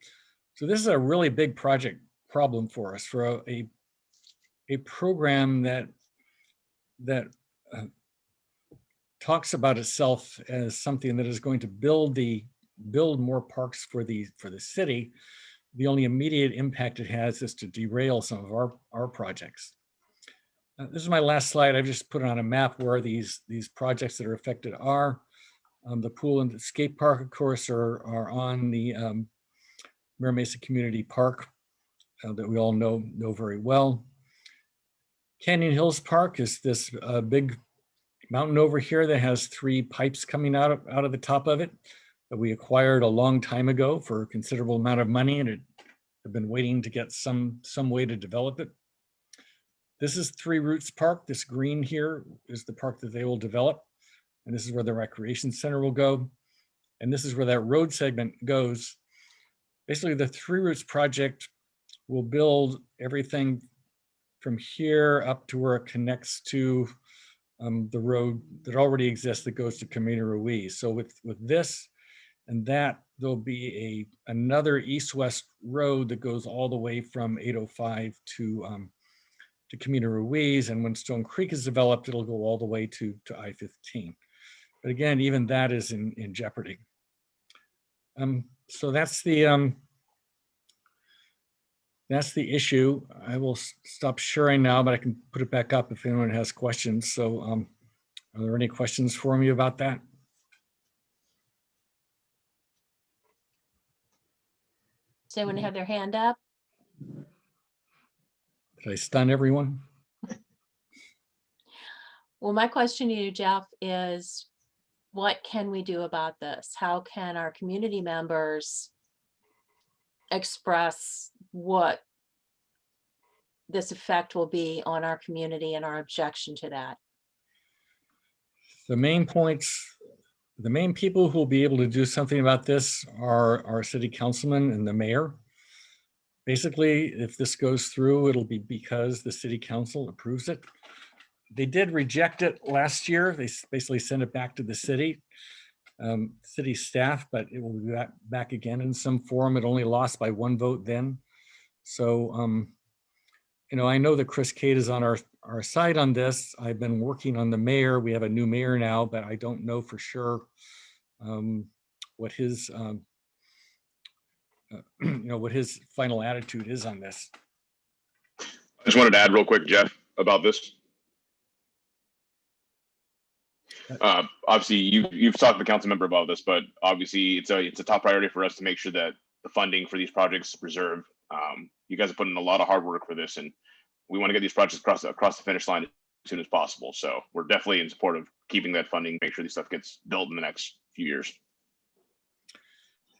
this is a really big project problem for us, for a program that talks about itself as something that is going to build more parks for the city. The only immediate impact it has is to derail some of our projects. This is my last slide. I've just put it on a map where these projects that are affected are. The pool and the skate park, of course, are on the Mira Mesa Community Park that we all know very well. Canyon Hills Park is this big mountain over here that has 3 pipes coming out of the top of it that we acquired a long time ago for a considerable amount of money, and it have been waiting to get some way to develop it. This is Three Roots Park. This green here is the park that they will develop. And this is where the recreation center will go. And this is where that road segment goes. Basically, the Three Roots project will build everything from here up to where it connects to the road that already exists that goes to Camino Ruiz. So with this and that, there'll be another east-west road that goes all the way from 805 to Camino Ruiz. And when Stone Creek is developed, it'll go all the way to I-15. But again, even that is in jeopardy. So that's the issue. I will stop sharing now, but I can put it back up if anyone has questions. So are there any questions for me about that? Does anyone have their hand up? Did I stun everyone? Well, my question to you, Jeff, is what can we do about this? How can our community members express what this effect will be on our community and our objection to that? The main points, the main people who will be able to do something about this are our city councilman and the mayor. Basically, if this goes through, it'll be because the city council approves it. They did reject it last year. They basically sent it back to the city staff, but it will be back again in some form. It only lost by 1 vote then. So, you know, I know that Chris Cade is on our side on this. I've been working on the mayor. We have a new mayor now, but I don't know for sure what his, you know, what his final attitude is on this. I just wanted to add real quick, Jeff, about this. Obviously, you've talked to the council member about this, but obviously it's a top priority for us to make sure that the funding for these projects is preserved. You guys have put in a lot of hard work for this, and we want to get these projects across the finish line as soon as possible. So we're definitely in support of keeping that funding, make sure this stuff gets built in the next few years.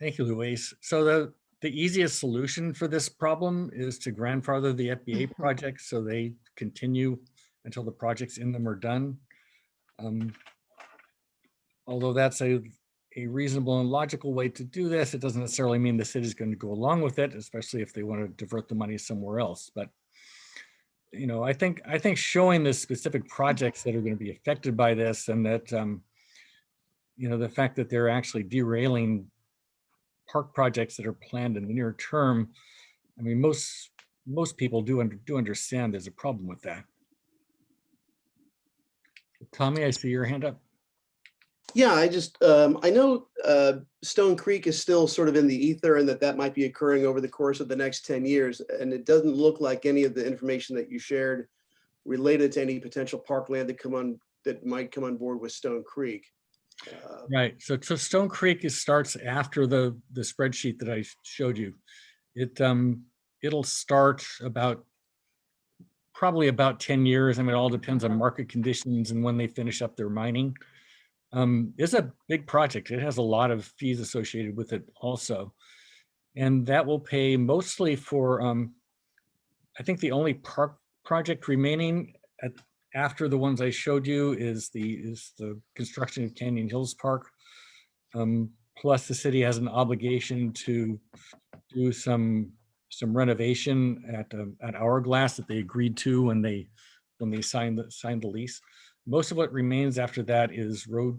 Thank you, Luis. So the easiest solution for this problem is to grandfather the FBA projects so they continue until the projects in them are done. Although that's a reasonable and logical way to do this, it doesn't necessarily mean the city is going to go along with it, especially if they want to divert the money somewhere else. But you know, I think showing the specific projects that are going to be affected by this, and that you know, the fact that they're actually derailing park projects that are planned in the near term. I mean, most people do understand there's a problem with that. Tommy, I see your hand up. Yeah, I just, I know Stone Creek is still sort of in the ether, and that might be occurring over the course of the next 10 years. And it doesn't look like any of the information that you shared related to any potential parkland that might come on board with Stone Creek. Right. So Stone Creek starts after the spreadsheet that I showed you. It'll start probably about 10 years. I mean, it all depends on market conditions and when they finish up their mining. It's a big project. It has a lot of fees associated with it also. And that will pay mostly for, I think the only park project remaining after the ones I showed you is the construction of Canyon Hills Park. Plus the city has an obligation to do some renovation at Hourglass that they agreed to when they signed the lease. Most of what remains after that is road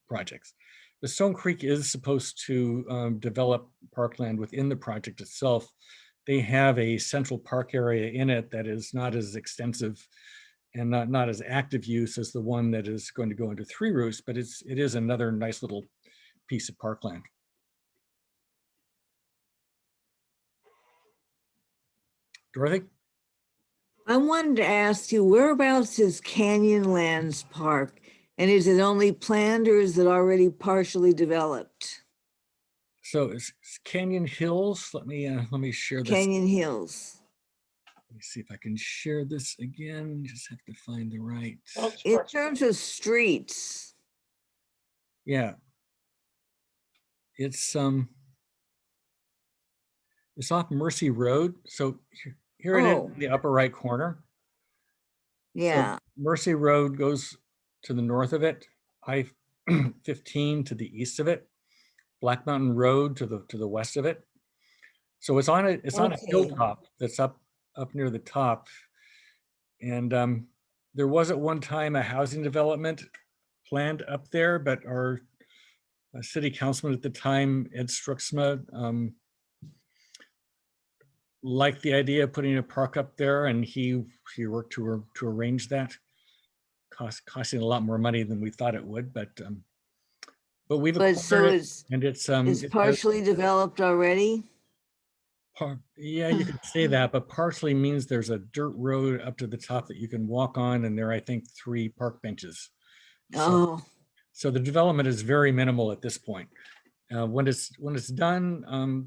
projects. The Stone Creek is supposed to develop parkland within the project itself. They have a central park area in it that is not as extensive and not as active use as the one that is going to go into Three Roosts, but it is another nice little piece of parkland. Dorothy? I wanted to ask you, whereabouts is Canyonlands Park? And is it only planned or is it already partially developed? So it's Canyon Hills. Let me share this. Canyon Hills. Let me see if I can share this again. Just have to find the right. In terms of streets, Yeah. It's off Mercy Road. So here it is Oh. in the upper right corner. yeah, So Mercy Road goes to the north of it, I-15 to the east of it, Black Mountain Road to the west of it. So it's on a Okay. hilltop that's up near the top. And there was at one time a housing development planned up there, but our city councilman at the time, Ed Struxma, liked the idea of putting a park up there, and he worked to arrange that, costing a lot more money than we thought it would, but we've but so acquired it, and it's it has partially developed already? yeah, you could say that, but partially means there's a dirt road up to the top that you can walk on, and there are, I think, 3 park benches. Oh, So the development is very minimal at this point. When it's done,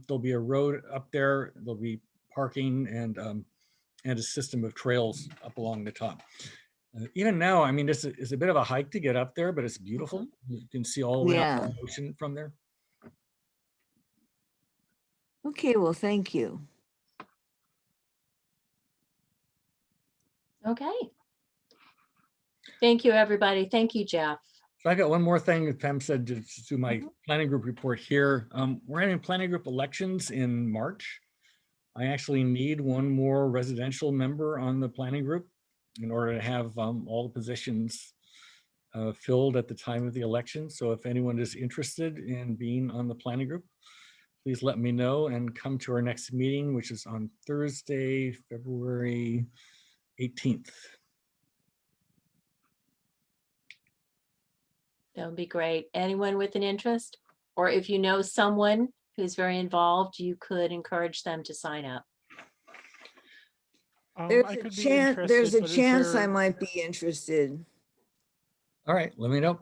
there'll be a road up there. There'll be parking and a system of trails up along the top. Even now, I mean, it's a bit of a hike to get up there, but it's beautiful. You can see all the way out yeah. to the ocean from there. Okay, well, thank you. Okay. Thank you, everybody. Thank you, Jeff. So I got one more thing that Pam said to do my planning group report here. We're having planning group elections in March. I actually need one more residential member on the planning group in order to have all the positions filled at the time of the election. So if anyone is interested in being on the planning group, please let me know and come to our next meeting, which is on Thursday, February 18th. That would be great. Anyone with an interest? Or if you know someone who's very involved, you could encourage them to sign up. There's I a could be chance, there's interested, a but is chance I there- might be interested. All right, let me know.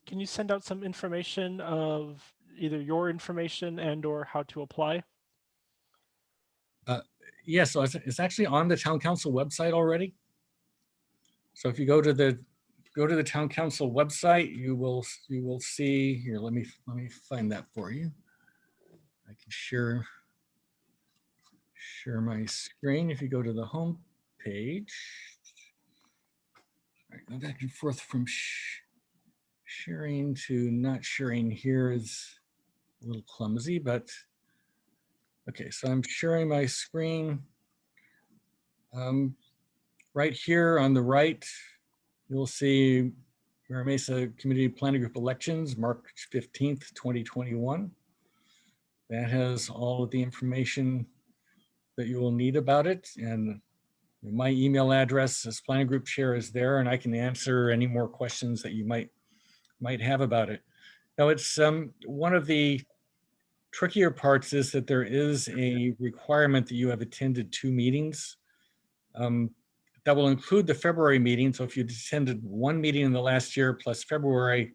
Can you send out some information of either your information and or how to apply? Yeah, so it's actually on the town council website already. So if you go to the town council website, you will see here. Let me find that for you. I can share my screen. If you go to the home page, all right, go back and forth from sharing to not sharing here is a little clumsy, but okay. So I'm sharing my screen. Right here on the right, you'll see Mira Mesa Community Planning Group elections, March 15th, 2021. That has all of the information that you will need about it. And my email address as planning group chair is there, and I can answer any more questions that you might have about it. Now, it's one of the trickier parts is that there is a requirement that you have attended 2 meetings. That will include the February meeting. So if you attended 1 meeting in the last year plus February,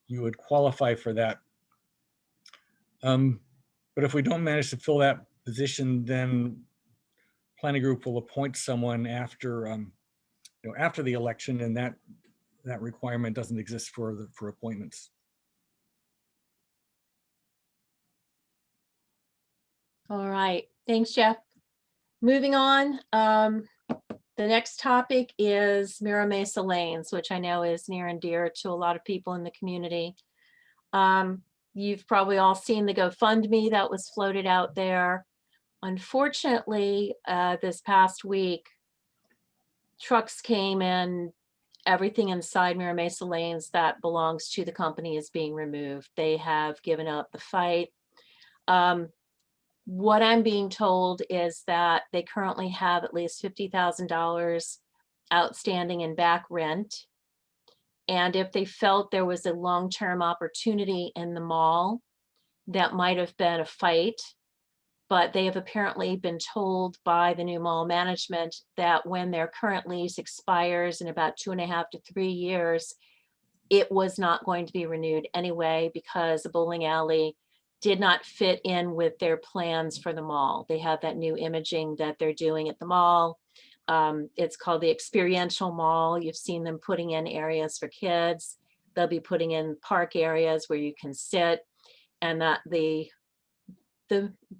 you would qualify for that. But if we don't manage to fill that position, then planning group will appoint someone after after the election, and that requirement doesn't exist for appointments. All right, thanks, Jeff. Moving on, the next topic is Mira Mesa Lanes, which I know is near and dear to a lot of people in the community. You've probably all seen the GoFundMe that was floated out there. Unfortunately, this past week, trucks came and everything inside Mira Mesa Lanes that belongs to the company is being removed. They have given up the fight. What I'm being told is that they currently have at least $50,000 outstanding in back rent. And if they felt there was a long-term opportunity in the mall, that might have been a fight. But they have apparently been told by the new mall management that when their current lease expires in about 2.5 to 3 years, it was not going to be renewed anyway because the bowling alley did not fit in with their plans for the mall. They have that new imaging that they're doing at the mall. It's called the experiential mall. You've seen them putting in areas for kids. They'll be putting in park areas where you can sit, and that the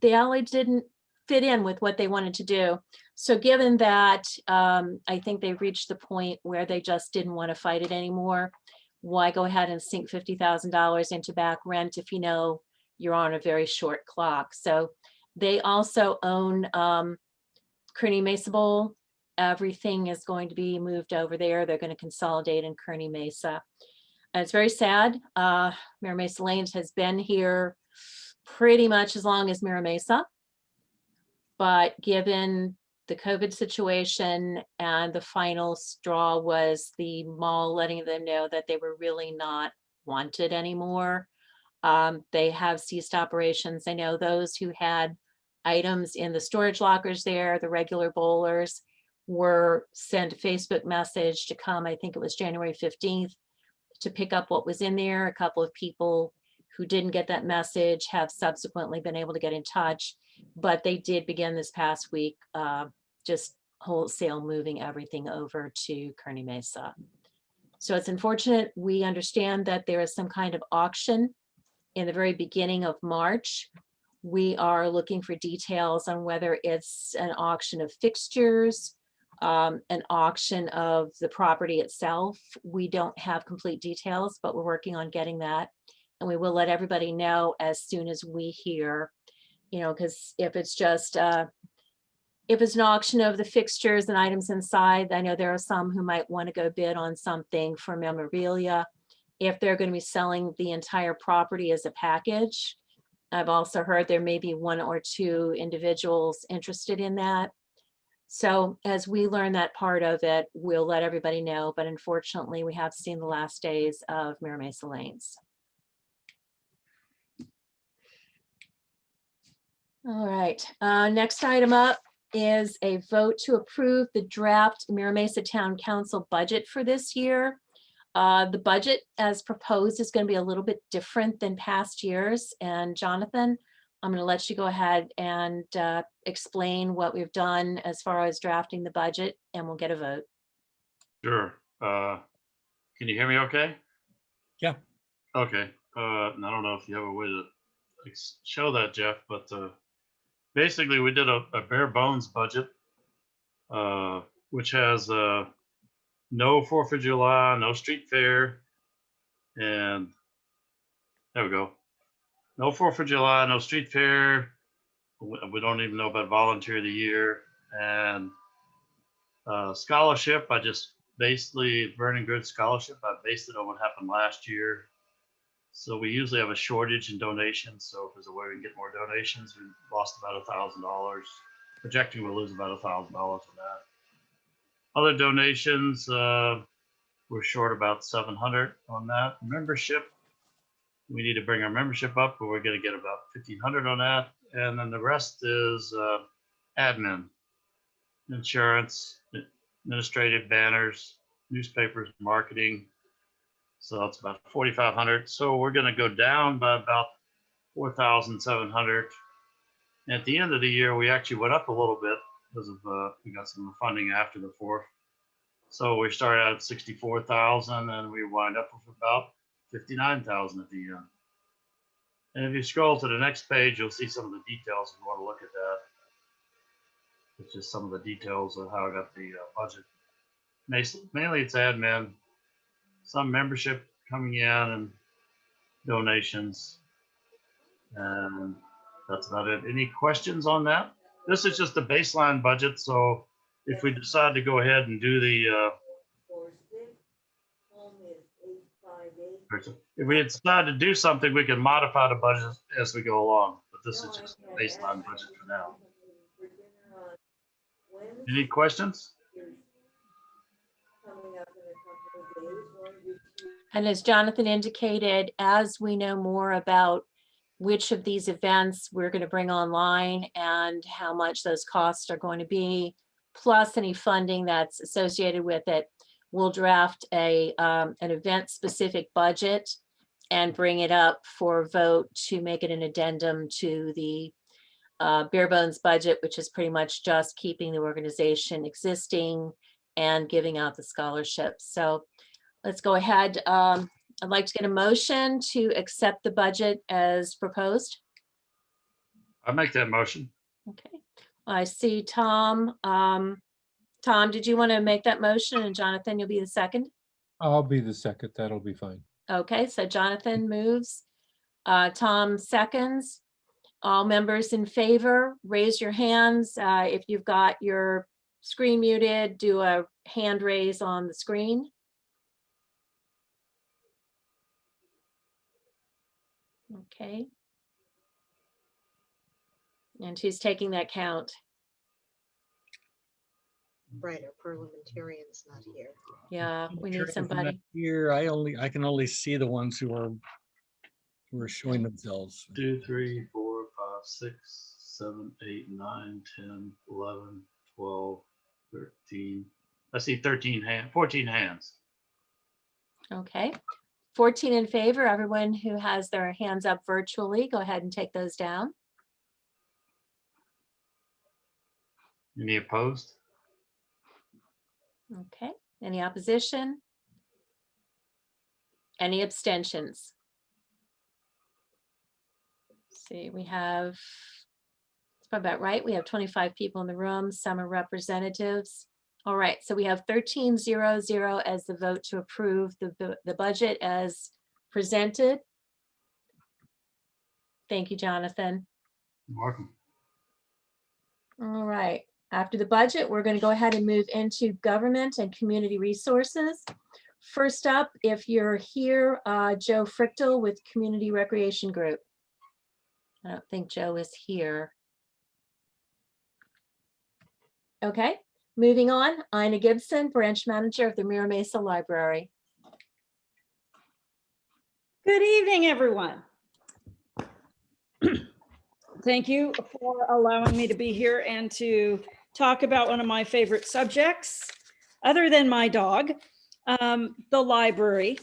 alley didn't fit in with what they wanted to do. So given that, I think they reached the point where they just didn't want to fight it anymore. Why go ahead and sink $50,000 into back rent if you know you're on a very short clock? So they also own Kearney Mesa Bowl. Everything is going to be moved over there. They're going to consolidate in Kearney Mesa. And it's very sad. Mira Mesa Lanes has been here pretty much as long as Mira Mesa. But given the COVID situation, and the final straw was the mall letting them know that they were really not wanted anymore. They have ceased operations. I know those who had items in the storage lockers there, the regular bowlers, were sent a Facebook message to come, I think it was January 15th, to pick up what was in there. A couple of people who didn't get that message have subsequently been able to get in touch, but they did begin this past week just wholesale moving everything over to Kearney Mesa. So it's unfortunate. We understand that there is some kind of auction in the very beginning of March. We are looking for details on whether it's an auction of fixtures, an auction of the property itself. We don't have complete details, but we're working on getting that. And we will let everybody know as soon as we hear, you know, because if it's just, if it's an auction of the fixtures and items inside, I know there are some who might want to go bid on something for memorabilia. If they're going to be selling the entire property as a package, I've also heard there may be one or two individuals interested in that. So as we learn that part of it, we'll let everybody know. But unfortunately, we have seen the last days of Mira Mesa Lanes. All right, next item up is a vote to approve the draft Mira Mesa Town Council budget for this year. The budget as proposed is going to be a little bit different than past years. And Jonathan, I'm going to let you go ahead and explain what we've done as far as drafting the budget, and we'll get a vote. Sure. Can you hear me okay? Yeah. Okay. And I don't know if you have a way to show that, Jeff, but basically we did a bare bones budget, which has no 4th of July, no street fair, and there we go. No 4th of July, no street fair. We don't even know about volunteer of the year. And scholarship, I just basically, Vernon Good scholarship, I based it on what happened last year. So we usually have a shortage in donations. So if there's a way we can get more donations, we lost about $1,000. Projecting we'll lose about $1,000 on that. Other donations, we're short about 700 on that. Membership, we need to bring our membership up, but we're going to get about 1,500 on that. And then the rest is admin, insurance, administrative, banners, newspapers, marketing. So that's about 4,500. So we're going to go down by about 4,700. At the end of the year, we actually went up a little bit because of we got some funding after the 4th. So we started out at 64,000 and we wind up with about 59,000 at the end. And if you scroll to the next page, you'll see some of the details if you want to look at that. It's just some of the details of how I got the budget. Mainly it's admin, some membership coming in and donations. And that's about it. Any questions on that? This is just the baseline budget. So if we decide to go ahead and do the, if we decide to do something, we can modify the budget as we go along. But this is just the baseline budget for now. Any questions? And as Jonathan indicated, as we know more about which of these events we're going to bring online and how much those costs are going to be, plus any funding that's associated with it, we'll draft an event-specific budget and bring it up for vote to make it an addendum to the bare bones budget, which is pretty much just keeping the organization existing and giving out the scholarships. So let's go ahead. I'd like to get a motion to accept the budget as proposed. I make that motion. Okay, I see Tom. Tom, did you want to make that motion? And Jonathan, you'll be the second. I'll be the second. That'll be fine. Okay, so Jonathan moves. Tom seconds. All members in favor, raise your hands. If you've got your screen muted, do a hand raise on the screen. Okay. And who's taking that count? Right, our parliamentarian's not here. Yeah, we need Terra's not somebody. Here, I can only see the ones who are showing themselves. 2, 3, 4, 5, 6, 7, 8, 9, 10, 11, 12, 13. I see 14 hands. Okay. 14 in favor. Everyone who has their hands up virtually, go ahead and take those down. Any opposed? Okay. Any opposition? Any abstentions? See, we have, it's probably about right. We have 25 people in the room. Some are representatives. All right, so we have 13-0-0 as the vote to approve the budget as presented. Thank you, Jonathan. You're welcome. All right, after the budget, we're going to go ahead and move into government and community resources. First up, if you're here, Joe Frichtel with Community Recreation Group. I don't think Joe is here. Okay, moving on, Ina Gibson, branch manager of the Mira Mesa Library. Good evening, everyone. Thank you for allowing me to be here and to talk about one of my favorite subjects, other than my dog, the library.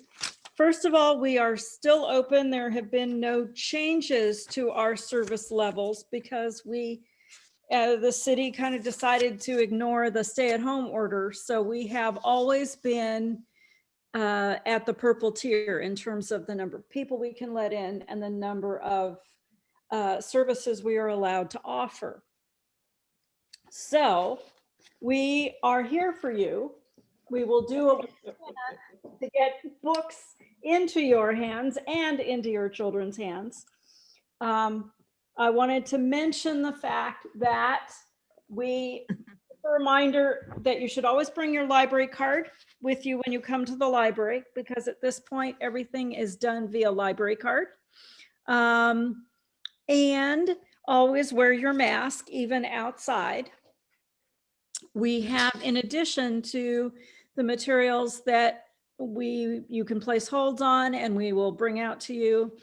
First of all, we are still open. There have been no changes to our service levels because the city kind of decided to ignore the stay-at-home order. So we have always been at the purple tier in terms of the number of people we can let in and the number of services we are allowed to offer. So we are here for you. We will do what we can to get books into your hands and into your children's hands. I wanted to mention the fact that a reminder that you should always bring your library card with you when you come to the library, because at this point, everything is done via library card. And always wear your mask, even outside. We have, in addition to the materials that you can place holds on and we will bring out to you,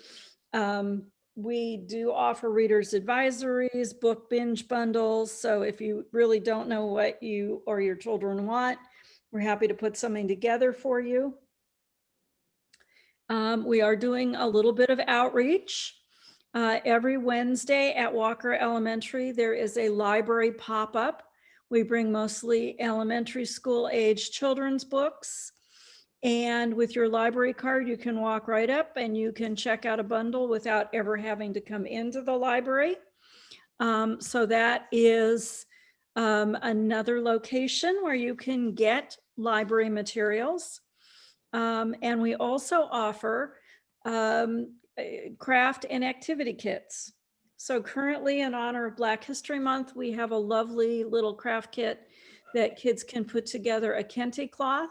we do offer readers advisories, book binge bundles. So if you really don't know what you or your children want, we're happy to put something together for you. We are doing a little bit of outreach. Every Wednesday at Walker Elementary, there is a library pop-up. We bring mostly elementary school age children's books. And with your library card, you can walk right up and you can check out a bundle without ever having to come into the library. So that is another location where you can get library materials. And we also offer craft and activity kits. So currently, in honor of Black History Month, we have a lovely little craft kit that kids can put together a kente cloth.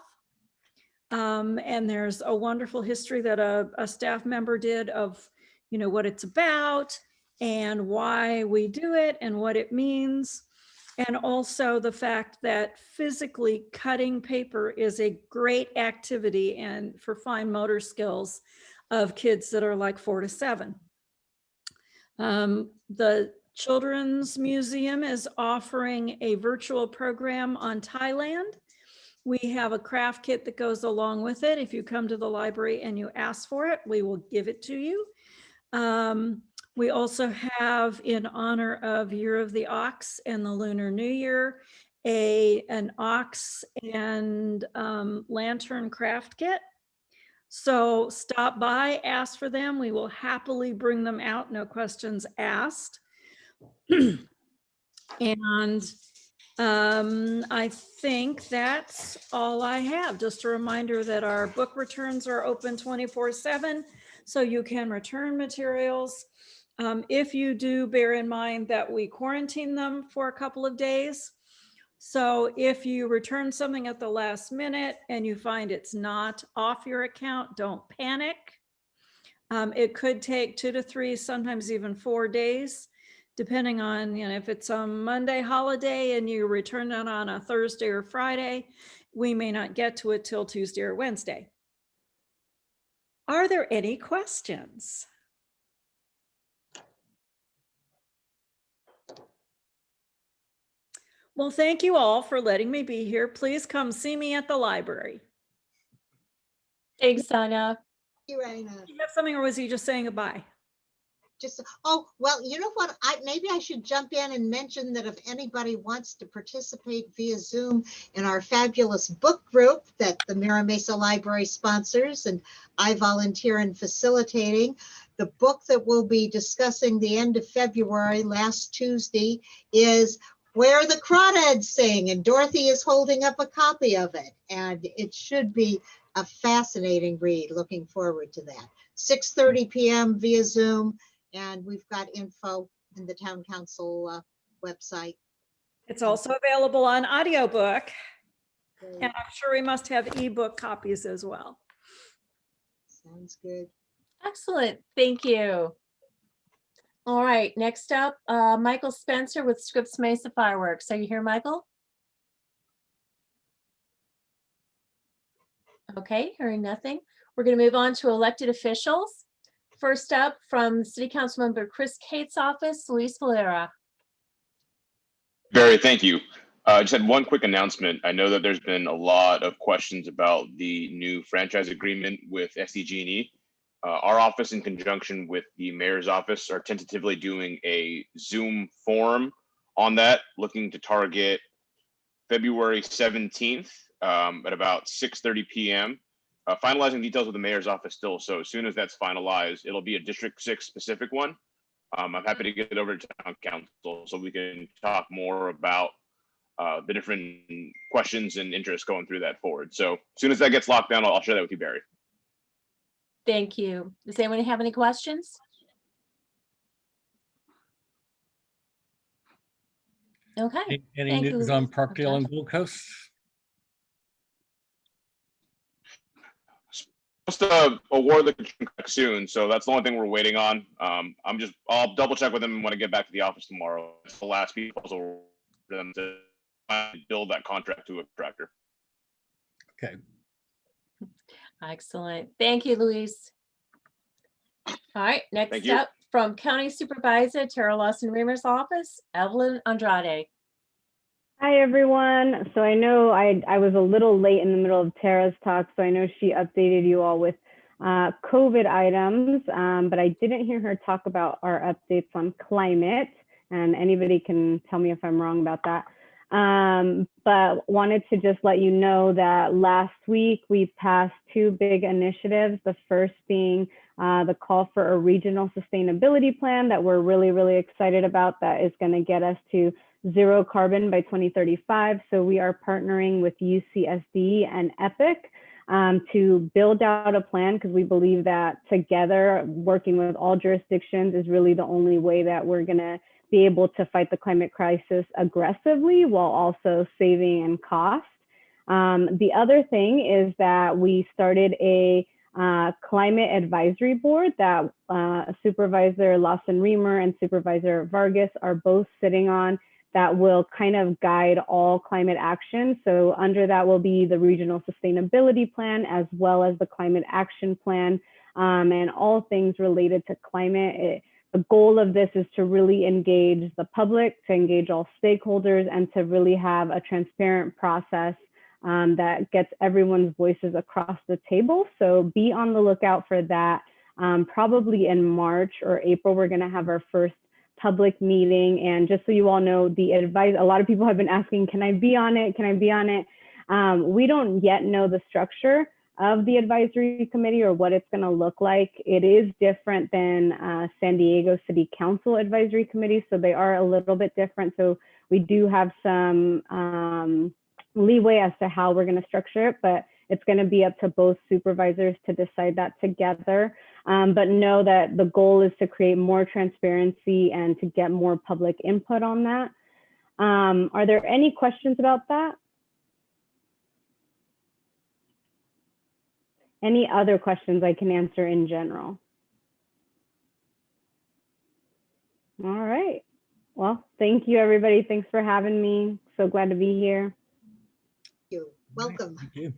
And there's a wonderful history that a staff member did of, what it's about and why we do it and what it means. And also the fact that physically cutting paper is a great activity and for fine motor skills of kids that are like 4 to 7. The Children's Museum is offering a virtual program on Thailand. We have a craft kit that goes along with it. If you come to the library and you ask for it, we will give it to you. We also have, in honor of Year of the Ox and the Lunar New Year, an ox and lantern craft kit. So stop by, ask for them. We will happily bring them out, no questions asked. And I think that's all I have. Just a reminder that our book returns are open 24/7, so you can return materials. If you do, bear in mind that we quarantine them for a couple of days. So if you return something at the last minute and you find it's not off your account, don't panic. It could take 2 to 3, sometimes even 4 days, depending on, if it's a Monday holiday and you return it on a Thursday or Friday, we may not get to it till Tuesday or Wednesday. Are there any questions? Well, thank you all for letting me be here. Please come see me at the library. Thanks, Sana. Thank you, Raina. You have something, or was you just saying goodbye? Oh, well, you know what? Maybe I should jump in and mention that if anybody wants to participate via Zoom in our fabulous book group that the Mira Mesa Library sponsors and I volunteer in facilitating, the book that we'll be discussing the end of February, last Tuesday, is Where the Crawdads Sing, and Dorothy is holding up a copy of it, and it should be a fascinating read. Looking forward to that. 6:30 p.m. via Zoom. And we've got info in the town council website. It's also available on audiobook. Great. And I'm sure we must have ebook copies as well. Sounds good. Excellent. Thank you. All right. Next up, Michael Spencer with Scripps Mesa Fireworks. Are you here, Michael? Okay, hearing nothing. We're going to move on to elected officials. First up, from City Council Member Chris Cate's office, Luis Valera. Barry, thank you. Just had one quick announcement. I know that there's been a lot of questions about the new franchise agreement with SDG&E. Our office, in conjunction with the mayor's office, are tentatively doing a Zoom forum on that, looking to target February 17th at about 6:30 p.m. Finalizing details with the mayor's office still, so as soon as that's finalized, it'll be a District 6 specific one. I'm happy to get it over to town council so we can talk more about the different questions and interests going through that forward. So as soon as that gets locked down, I'll share that with you, Barry. Thank you. Does anyone have any questions? Okay. Any Thank news you. on Parkdale and Okay. Gold Coast? Supposed to award the contract soon, so that's the only thing we're waiting on. I'll double check with them when I get back to the office tomorrow. It's the last piece for them to build that contract to a contractor. Okay. Excellent. Thank you, Luis. All right, Thank next you. up, from County Supervisor Terra Lawson-Remer's office, Evelyn Andrade. Hi, everyone. So I know I was a little late in the middle of Tara's talk, so I know she updated you all with COVID items, but I didn't hear her talk about our updates on climate, and anybody can tell me if I'm wrong about that. But wanted to just let you know that last week we passed 2 big initiatives, the first being the call for a regional sustainability plan that we're really, really excited about, that is going to get us to 0 carbon by 2035. So we are partnering with UCSD and EPIC to build out a plan, because we believe that together, working with all jurisdictions is really the only way that we're going to be able to fight the climate crisis aggressively while also saving in cost. The other thing is that we started a climate advisory board that Supervisor Lawson-Remer and Supervisor Vargas are both sitting on, that will kind of guide all climate action. So under that will be the regional sustainability plan, as well as the climate action plan, and all things related to climate. The goal of this is to really engage the public, to engage all stakeholders, and to really have a transparent process that gets everyone's voices across the table. So be on the lookout for that. Probably in March or April, we're going to have our first public meeting. And just so you all know, the advice, a lot of people have been asking, can I be on it? Can I be on it? We don't yet know the structure of the advisory committee or what it's going to look like. It is different than San Diego City Council advisory committee, so they are a little bit different. So we do have some leeway as to how we're going to structure it, but it's going to be up to both supervisors to decide that together. But know that the goal is to create more transparency and to get more public input on that. Are there any questions about that? Any other questions I can answer in general? All right. Well, thank you, everybody. Thanks for having me. So glad to be here. You. Welcome. Thank you.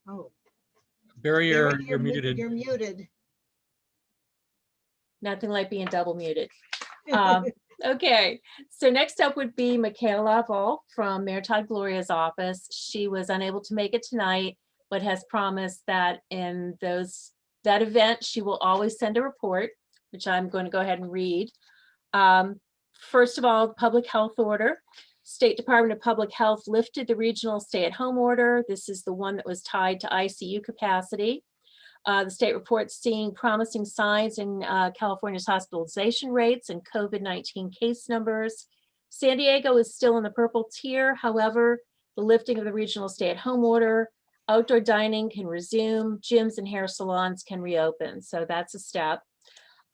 Oh, Barry, Barry, you're muted. You're muted. Nothing like being double muted. Okay, so next up would be Michaela Ball from Mayor Todd Gloria's office. She was unable to make it tonight, but has promised that in that event, she will always send a report, which I'm going to go ahead and read. First of all, public health order. State Department of Public Health lifted the regional stay-at-home order. This is the one that was tied to ICU capacity. The state reports seeing promising signs in California's hospitalization rates and COVID-19 case numbers. San Diego is still in the purple tier. However, the lifting of the regional stay-at-home order, outdoor dining can resume, gyms and hair salons can reopen. So that's a step.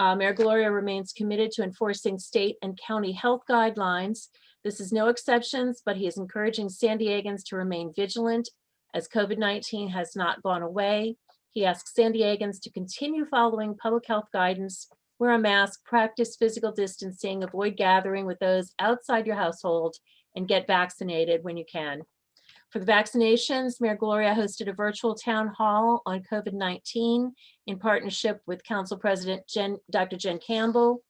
Mayor Gloria remains committed to enforcing state and county health guidelines. This is no exceptions, but he is encouraging San Diegans to remain vigilant as COVID-19 has not gone away. He asks San Diegans to continue following public health guidance, wear a mask, practice physical distancing, avoid gathering with those outside your household, and get vaccinated when you can. For the vaccinations, Mayor Gloria hosted a virtual town hall on COVID-19 in partnership with Council President Dr. Jen Campbell.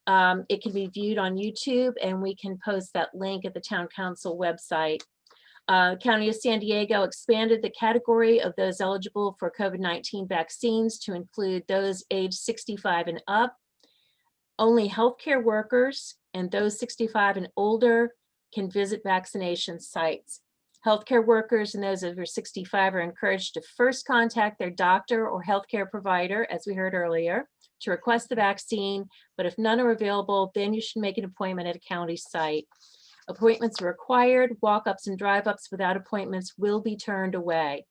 It can be viewed on YouTube, and we can post that link at the Town Council website. County of San Diego expanded the category of those eligible for COVID-19 vaccines to include those aged 65 and up. Only healthcare workers and those 65 and older can visit vaccination sites. Healthcare workers and those over 65 are encouraged to first contact their doctor or healthcare provider, as we heard earlier, to request the vaccine. But if none are available, then you should make an appointment at a county site. Appointments are required. Walk-ups and drive-ups without appointments will be turned away.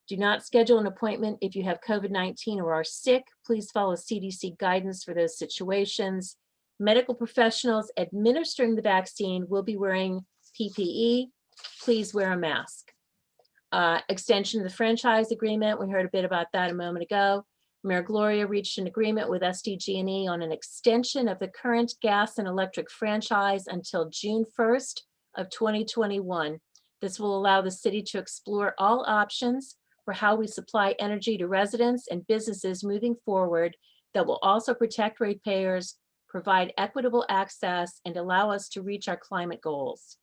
Do not schedule an appointment if you have COVID-19 or are sick. Please follow CDC guidance for those situations. Medical professionals administering the vaccine will be wearing PPE. Please wear a mask. Extension of the franchise agreement. We heard a bit about that a moment ago. Mayor Gloria reached an agreement with SDG&E on an extension of the current gas and electric franchise until June 1st of 2021. This will allow the city to explore all options for how we supply energy to residents and businesses moving forward that will also protect ratepayers, provide equitable access, and allow us to reach our climate goals.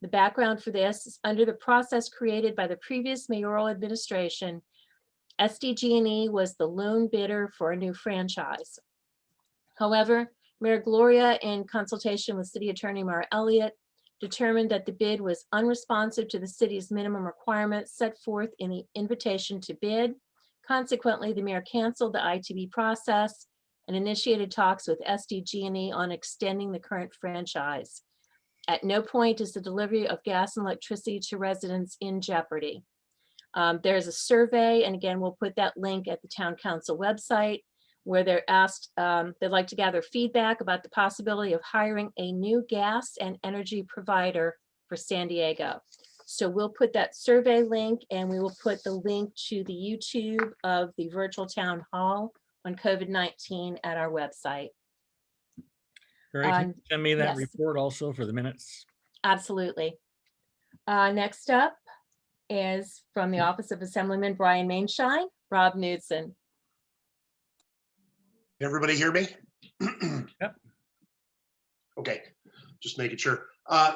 The background for this is under the process created by the previous mayoral administration. SDG&E was the lone bidder for a new franchise. However, Mayor Gloria, in consultation with City Attorney Mara Elliott, determined that the bid was unresponsive to the city's minimum requirements set forth in the invitation to bid. Consequently, the mayor canceled the ITB process and initiated talks with SDG&E on extending the current franchise. At no point is the delivery of gas and electricity to residents in jeopardy. There's a survey, and again, we'll put that link at the Town Council website, where they're asked, they'd like to gather feedback about the possibility of hiring a new gas and energy provider for San Diego. So we'll put that survey link, and we will put the link to the YouTube of the virtual town hall on COVID-19 at our website. Barry, can you send me that yes. report also for the minutes? Absolutely. Next up is from the office of Assemblyman Brian Mainshine. Rob Knudsen. Everybody hear me? Yep. Okay, just making sure.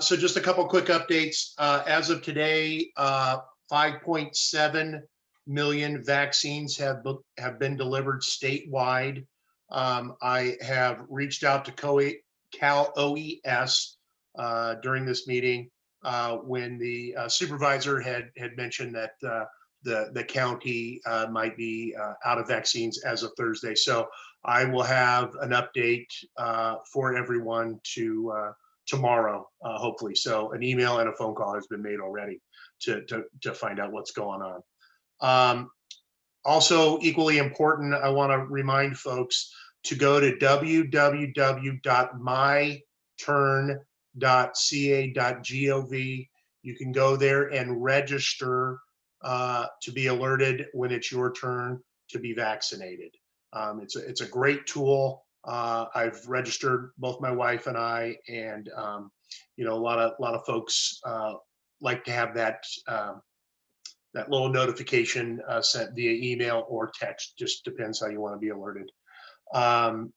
So just a couple quick updates. As of today, 5.7 million vaccines have been delivered statewide. I have reached out to Cal OES during this meeting when the supervisor had mentioned that the county might be out of vaccines as of Thursday. So I will have an update for everyone tomorrow, hopefully. So an email and a phone call has been made already to find out what's going on. Also equally important, I want to remind folks to go to www.myturn.ca.gov. You can go there and register to be alerted when it's your turn to be vaccinated. It's a great tool. I've registered, both my wife and I, and you know, a lot of folks like to have that that little notification sent via email or text. Just depends how you want to be alerted. And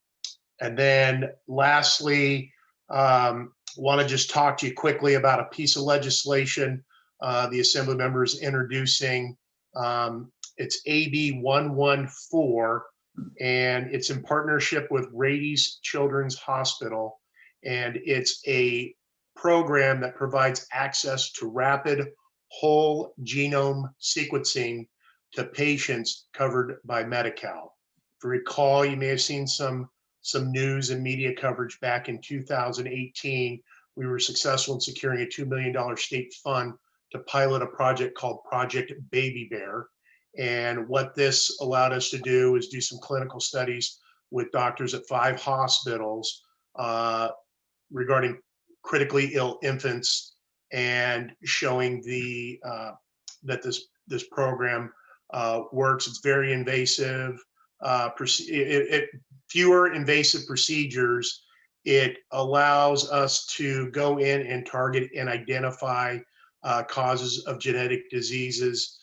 then lastly, want to just talk to you quickly about a piece of legislation the Assembly members introducing. It's AB 114, and it's in partnership with Rady's Children's Hospital. And it's a program that provides access to rapid whole genome sequencing to patients covered by Medi-Cal. If you recall, you may have seen some news and media coverage back in 2018. We were successful in securing a $2 million state fund to pilot a project called Project Baby Bear. And what this allowed us to do is do some clinical studies with doctors at 5 hospitals regarding critically ill infants, and showing that this program works. It's very invasive, fewer invasive procedures. It allows us to go in and target and identify causes of genetic diseases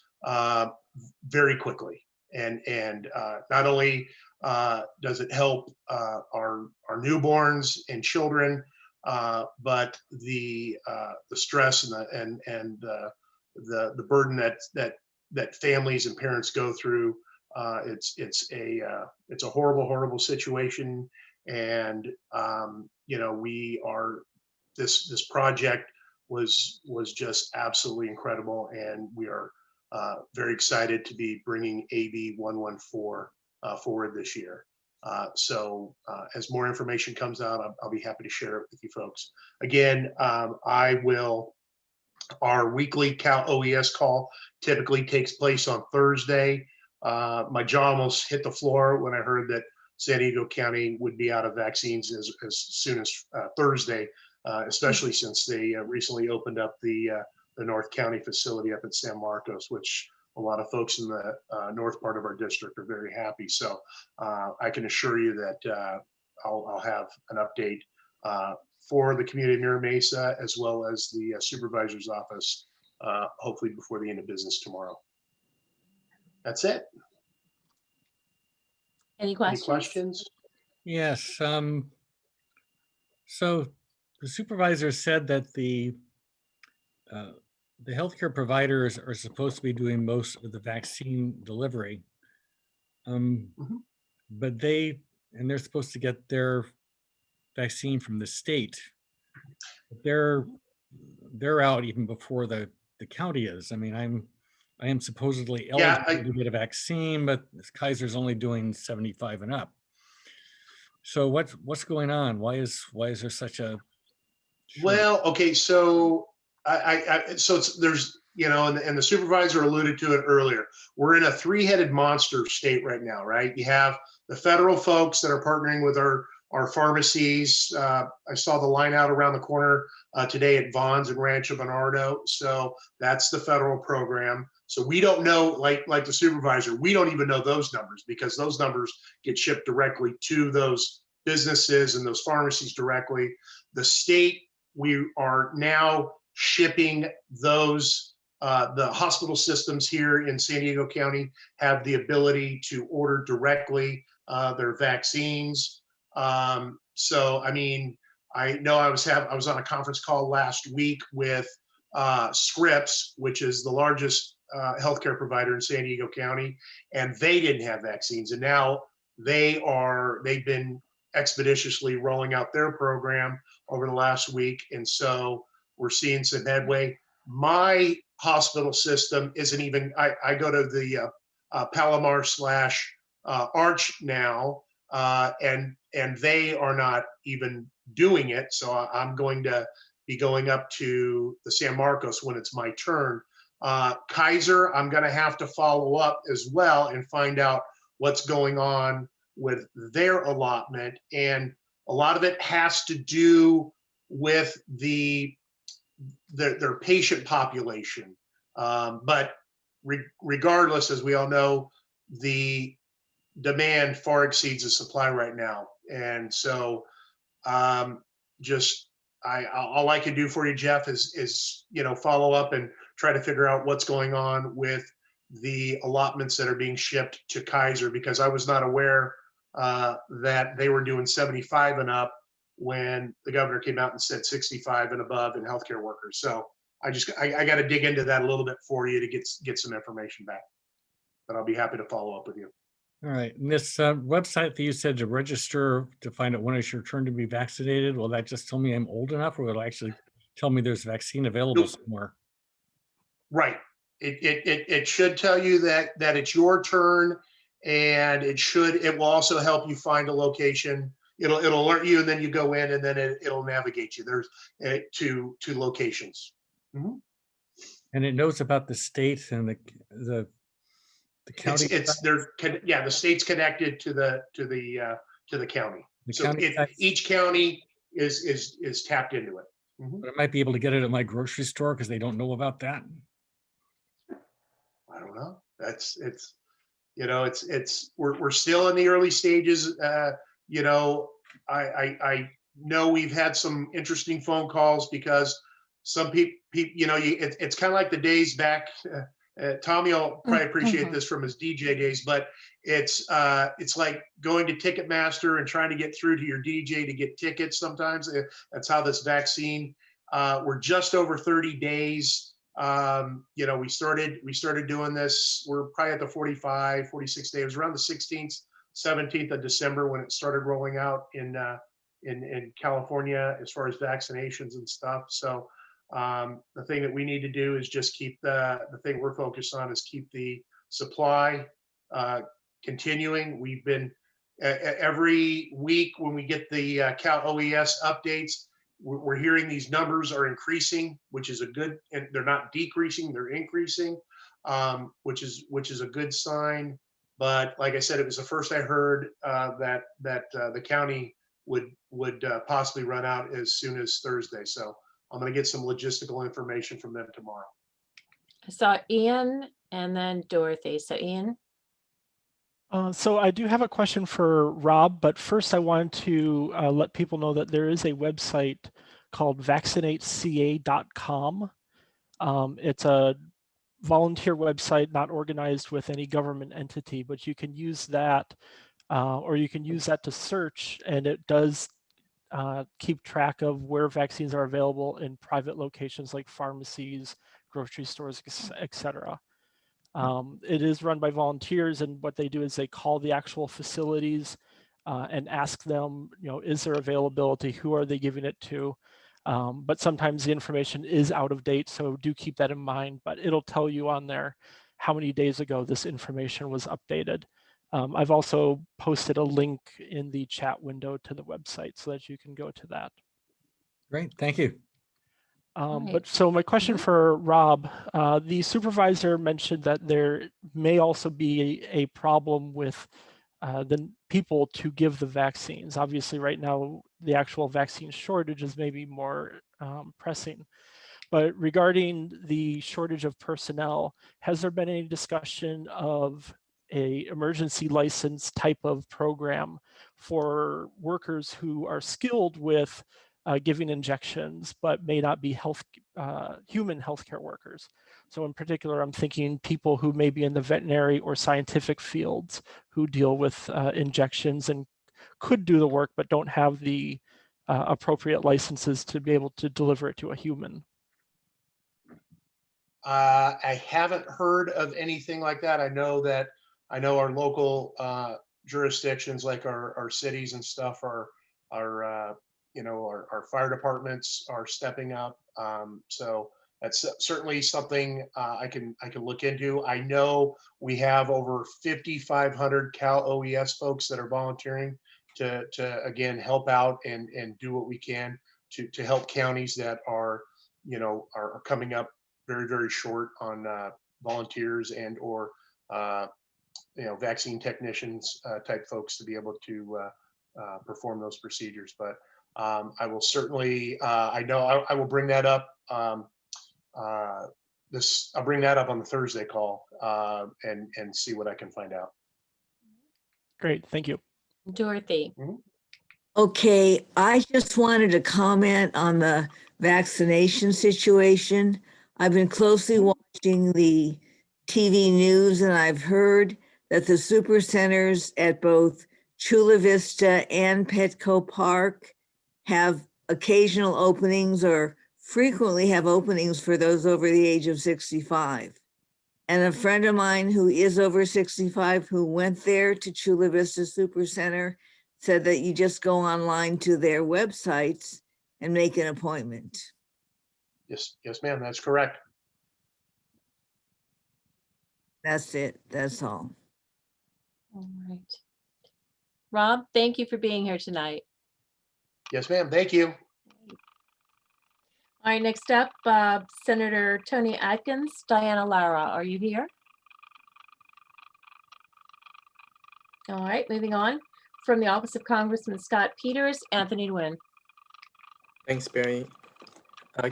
very quickly. And not only does it help our newborns and children, but the stress and the burden that families and parents go through, it's a horrible situation. And you know, this project was just absolutely incredible, and we are very excited to be bringing AB 114 forward this year. So as more information comes out, I'll be happy to share it with you folks. Again, our weekly Cal OES call typically takes place on Thursday. My jaw almost hit the floor when I heard that San Diego County would be out of vaccines as soon as Thursday, especially since they recently opened up the North County facility up in San Marcos, which a lot of folks in the north part of our district are very happy. So I can assure you that I'll have an update for the community of Mira Mesa, as well as the supervisor's office, hopefully before the end of business tomorrow. That's it. Any questions? Any questions? Yes. So the supervisor said that the healthcare providers are supposed to be doing most of the vaccine delivery, but they're supposed to get their vaccine from the state. They're out even before the county is. I mean, I am supposedly eligible to get a vaccine, but Kaiser's only doing 75 and up. So what's going on? Why is there such a shortage? Well, okay, so there's, you know, and the supervisor alluded to it earlier. We're in a 3-headed monster state right now, right? You have the federal folks that are partnering with our pharmacies. I saw the line out around the corner today at Vaughn's and Rancho Bernardo. So that's the federal program. So we don't know, like the supervisor, we don't even know those numbers, because those numbers get shipped directly to those businesses and those pharmacies directly. The state, we are now shipping those the hospital systems here in San Diego County have the ability to order directly their vaccines. So, I mean, I know I was on a conference call last week with Scripps, which is the largest healthcare provider in San Diego County, and they didn't have vaccines, and now they've been expeditiously rolling out their program over the last week, and so we're seeing some headway. My hospital system isn't even, I go to the Palomar / Arch now, and they are not even doing it. So I'm going to be going up to the San Marcos when it's my turn. Kaiser, I'm going to have to follow up as well and find out what's going on with their allotment. And a lot of it has to do with their patient population. But regardless, as we all know, the demand far exceeds the supply right now. And so all I can do for you, Jeff, is follow up and try to figure out what's going on with the allotments that are being shipped to Kaiser, because I was not aware that they were doing 75 and up when the governor came out and said 65 and above in healthcare workers. So I got to dig into that a little bit for you to get some information back, but I'll be happy to follow up with you. All right. And this website that you said to register to find out when it's your turn to be vaccinated, will that just tell me I'm old enough, or will it actually tell me there's vaccine available somewhere? Right. It should tell you that it's your turn, and it will also help you find a location. It'll alert you, and then you go in, and then it'll navigate you to locations. Mm-hmm. And it knows about the state and the county. The state's connected to the county. Each county is tapped into it. Mm-hmm. But I might be able to get it at my grocery store because they don't know about that. I don't know. We're still in the early stages. I know we've had some interesting phone calls because some people, it's kind of like the days back. Tommy will probably appreciate this from his DJ days, but it's like going to Ticketmaster and trying to get through to your DJ to get tickets. Sometimes that's how this vaccine. We're just over 30 days. We started doing this. We're probably at the 45, 46 days. It was around the 16th, 17th of December when it started rolling out in California as far as vaccinations and stuff. So the thing that we need to do is just keep the thing we're focused on is keep the supply continuing. We've been every week when we get the Cal OES updates, we're hearing these numbers are increasing, which is a good, and they're not decreasing, they're increasing, which is a good sign. But like I said, it was the first I heard that the county would possibly run out as soon as Thursday. So I'm going to get some logistical information from them tomorrow. I saw Ian and then Dorothy. So Ian. So I do have a question for Rob, but first I wanted to let people know that there is a website called vaccinateca.com. It's a volunteer website, not organized with any government entity, but you can use that or you can use that to search, and it does keep track of where vaccines are available in private locations like pharmacies, grocery stores, etc. It is run by volunteers, and what they do is they call the actual facilities and ask them, is there availability? Who are they giving it to? But sometimes the information is out of date, so do keep that in mind. But it'll tell you on there how many days ago this information was updated. I've also posted a link in the chat window to the website so that you can go to that. Great, thank you. But so my question for Rob, the supervisor mentioned that there may also be a problem with the people to give the vaccines. Obviously, right now, the actual vaccine shortage is maybe more pressing. But regarding the shortage of personnel, has there been any discussion of a emergency license type of program for workers who are skilled with giving injections, but may not be human healthcare workers? So in particular, I'm thinking people who may be in the veterinary or scientific fields who deal with injections and could do the work, but don't have the appropriate licenses to be able to deliver it to a human. I haven't heard of anything like that. I know our local jurisdictions, like our cities and stuff, our fire departments are stepping up. So that's certainly something I can look into. I know we have over 5,500 Cal OES folks that are volunteering to again help out and do what we can to help counties that are coming up very, very short on volunteers and or vaccine technicians type folks to be able to perform those procedures. But I will certainly, I know I will bring that up. I'll bring that up on the Thursday call and see what I can find out. Great, thank you. Dorothy. Okay, I just wanted to comment on the vaccination situation. I've been closely watching the TV news and I've heard that the super centers at both Chula Vista and Petco Park have occasional openings or frequently have openings for those over the age of 65. And a friend of mine who is over 65 who went there to Chula Vista Super Center said that you just go online to their websites and make an appointment. Yes, ma'am, that's correct. That's it. That's all. All right. Rob, thank you for being here tonight. Yes, ma'am. Thank you. All right, next up, Senator Tony Atkins. Diana Lara, are you here? All right, moving on. From the Office of Congressman Scott Peters, Anthony Nguyen. Thanks, Barry.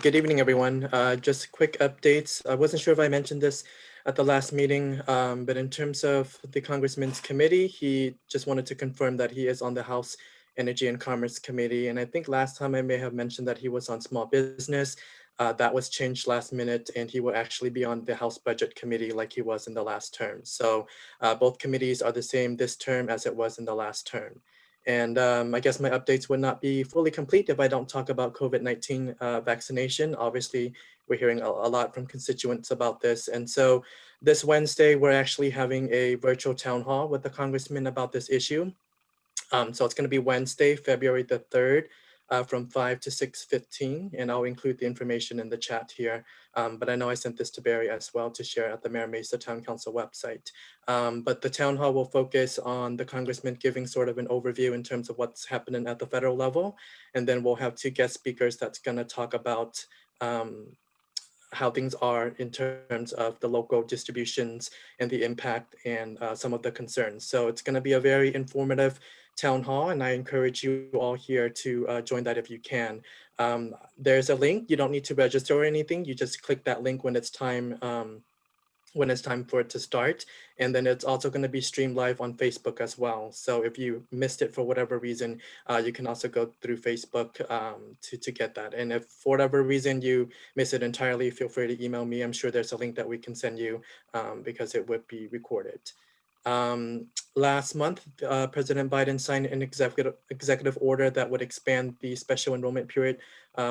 Good evening, everyone. Just quick updates. I wasn't sure if I mentioned this at the last meeting, but in terms of the Congressman's committee, he just wanted to confirm that he is on the House Energy and Commerce Committee. And I think last time I may have mentioned that he was on Small Business. That was changed last minute, and he will actually be on the House Budget Committee like he was in the last term. So both committees are the same this term as it was in the last term. And I guess my updates would not be fully complete if I don't talk about COVID-19 vaccination. Obviously, we're hearing a lot from constituents about this. And so this Wednesday, we're actually having a virtual town hall with the congressman about this issue. So it's going to be Wednesday, February the 3rd, from 5 to 6:15, and I'll include the information in the chat here. But I know I sent this to Barry as well to share at the Mira Mesa Town Council website. But the town hall will focus on the congressman giving sort of an overview in terms of what's happening at the federal level. And then we'll have 2 guest speakers that's going to talk about how things are in terms of the local distributions and the impact and some of the concerns. So it's going to be a very informative town hall, and I encourage you all here to join that if you can. There's a link. You don't need to register or anything. You just click that link when it's time for it to start. And then it's also going to be streamed live on Facebook as well. So if you missed it for whatever reason, you can also go through Facebook to get that. And if for whatever reason you miss it entirely, feel free to email me. I'm sure there's a link that we can send you because it would be recorded. Last month, President Biden signed an executive order that would expand the special enrollment period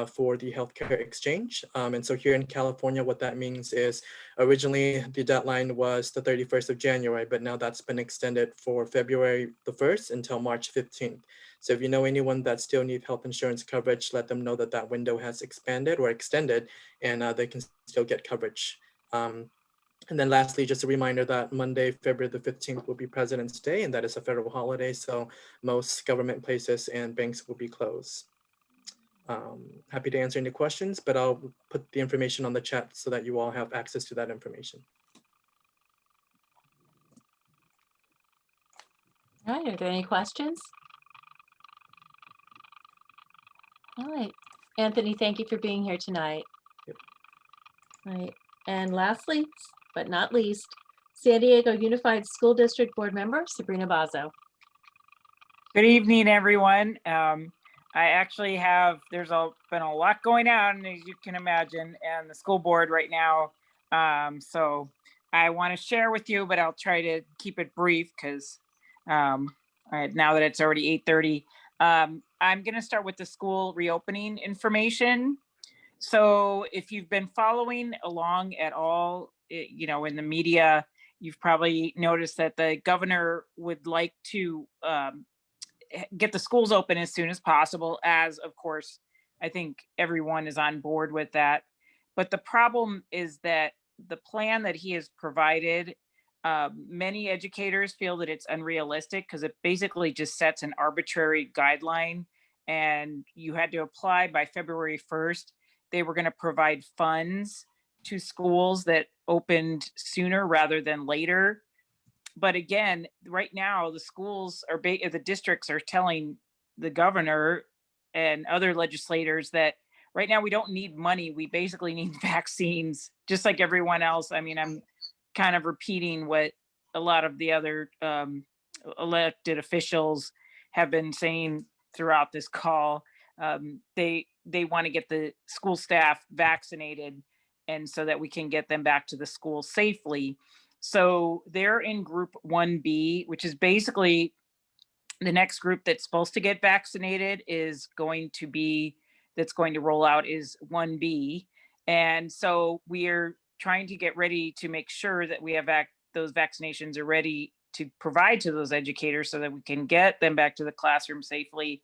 for the healthcare exchange. And so here in California, what that means is originally the deadline was the 31st of January, but now that's been extended for February the 1st until March 15th. So if you know anyone that still needs health insurance coverage, let them know that that window has expanded or extended, and they can still get coverage. And then lastly, just a reminder that Monday, February the 15th will be President's Day, and that is a federal holiday. So most government places and banks will be closed. Happy to answer any questions, but I'll put the information on the chat so that you all have access to that information. All right, are there any questions? All right, Anthony, thank you for being here tonight. Yep. All right, and lastly, but not least, San Diego Unified School District Board Member, Sabrina Bazzo. Good evening, everyone. I actually have, been a lot going on, as you can imagine, and the school board right now So I want to share with you, but I'll try to keep it brief because now that it's already 8:30, I'm going to start with the school reopening information. So if you've been following along at all, in the media, you've probably noticed that the governor would like to get the schools open as soon as possible, as of course, I think everyone is on board with that. But the problem is that the plan that he has provided, many educators feel that it's unrealistic because it basically just sets an arbitrary guideline and you had to apply by February 1st. They were going to provide funds to schools that opened sooner rather than later. But again, right now, the schools are, the districts are telling the governor and other legislators that right now we don't need money. We basically need vaccines, just like everyone else. I mean, I'm kind of repeating what a lot of the other elected officials have been saying throughout this call. They want to get the school staff vaccinated, and so that we can get them back to the school safely. So they're in group 1B, which is basically the next group that's supposed to get vaccinated that's going to roll out is 1B. And so we're trying to get ready to make sure that we have those vaccinations are ready to provide to those educators so that we can get them back to the classroom safely.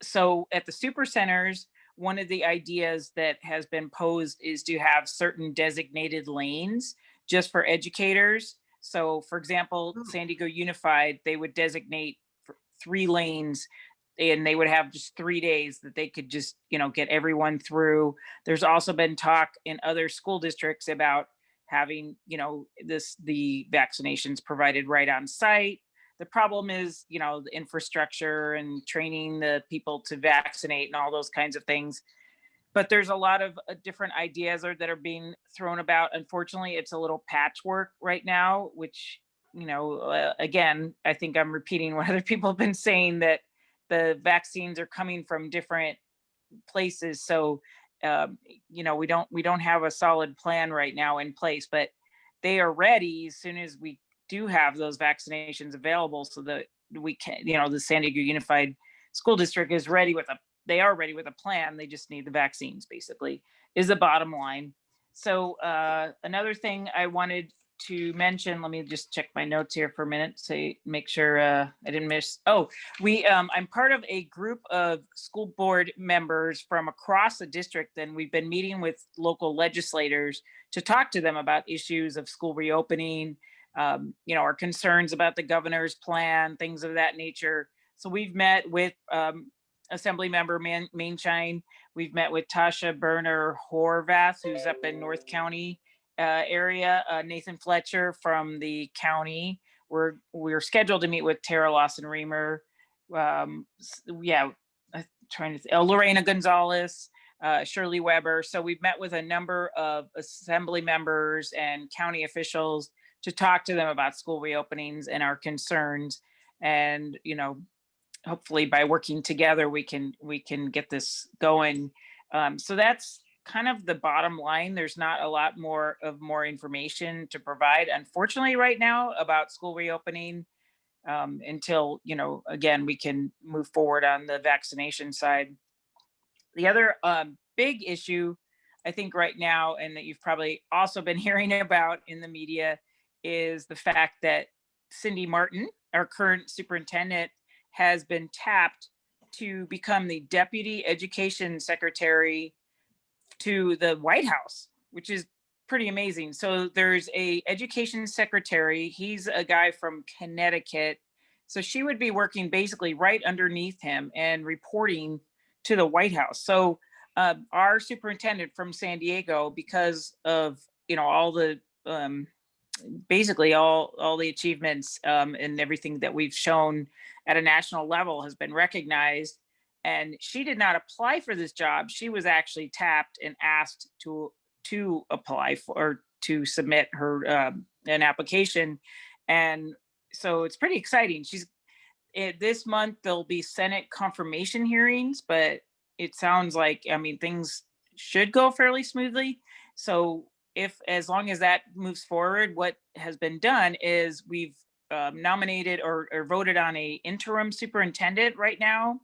So at the super centers, one of the ideas that has been posed is to have certain designated lanes just for educators. So for example, San Diego Unified, they would designate 3 lanes and they would have just 3 days that they could just, get everyone through. There's also been talk in other school districts about having, the vaccinations provided right on site. The problem is, the infrastructure and training the people to vaccinate and all those kinds of things. But there's a lot of different ideas that are being thrown about. Unfortunately, it's a little patchwork right now, which, again, I think I'm repeating what other people have been saying, that the vaccines are coming from different places. So, we don't have a solid plan right now in place, but they are ready as soon as we do have those vaccinations available, so that we can, the San Diego Unified School District is ready with they are ready with a plan. They just need the vaccines, basically, is the bottom line. So another thing I wanted to mention, let me just check my notes here for a minute to make sure I didn't miss. Oh, I'm part of a group of school board members from across the district, and we've been meeting with local legislators to talk to them about issues of school reopening, our concerns about the governor's plan, things of that nature. So we've met with Assembly Member Mainshine. We've met with Tasha Berner Horvath, who's up in North County area, Nathan Fletcher from the county. We're scheduled to meet with Terra Lawson-Remer. Lorena Gonzalez, Shirley Weber. So we've met with a number of assembly members and county officials to talk to them about school reopenings and our concerns. And, hopefully by working together, we can get this going. So that's kind of the bottom line. There's not a lot more information to provide, unfortunately, right now about school reopening until, again, we can move forward on the vaccination side. The other big issue, I think right now, and that you've probably also been hearing about in the media, is the fact that Cindy Martin, our current superintendent, has been tapped to become the Deputy Education Secretary to the White House, which is pretty amazing. So there's a education secretary. He's a guy from Connecticut. So she would be working basically right underneath him and reporting to the White House. So our superintendent from San Diego, because of, all the basically all the achievements and everything that we've shown at a national level, has been recognized. And she did not apply for this job. She was actually tapped and asked to apply for, or to submit her an application. And so it's pretty exciting. This month there'll be Senate confirmation hearings, but it sounds like, things should go fairly smoothly. So if, as long as that moves forward, what has been done is we've nominated or voted on a interim superintendent right now.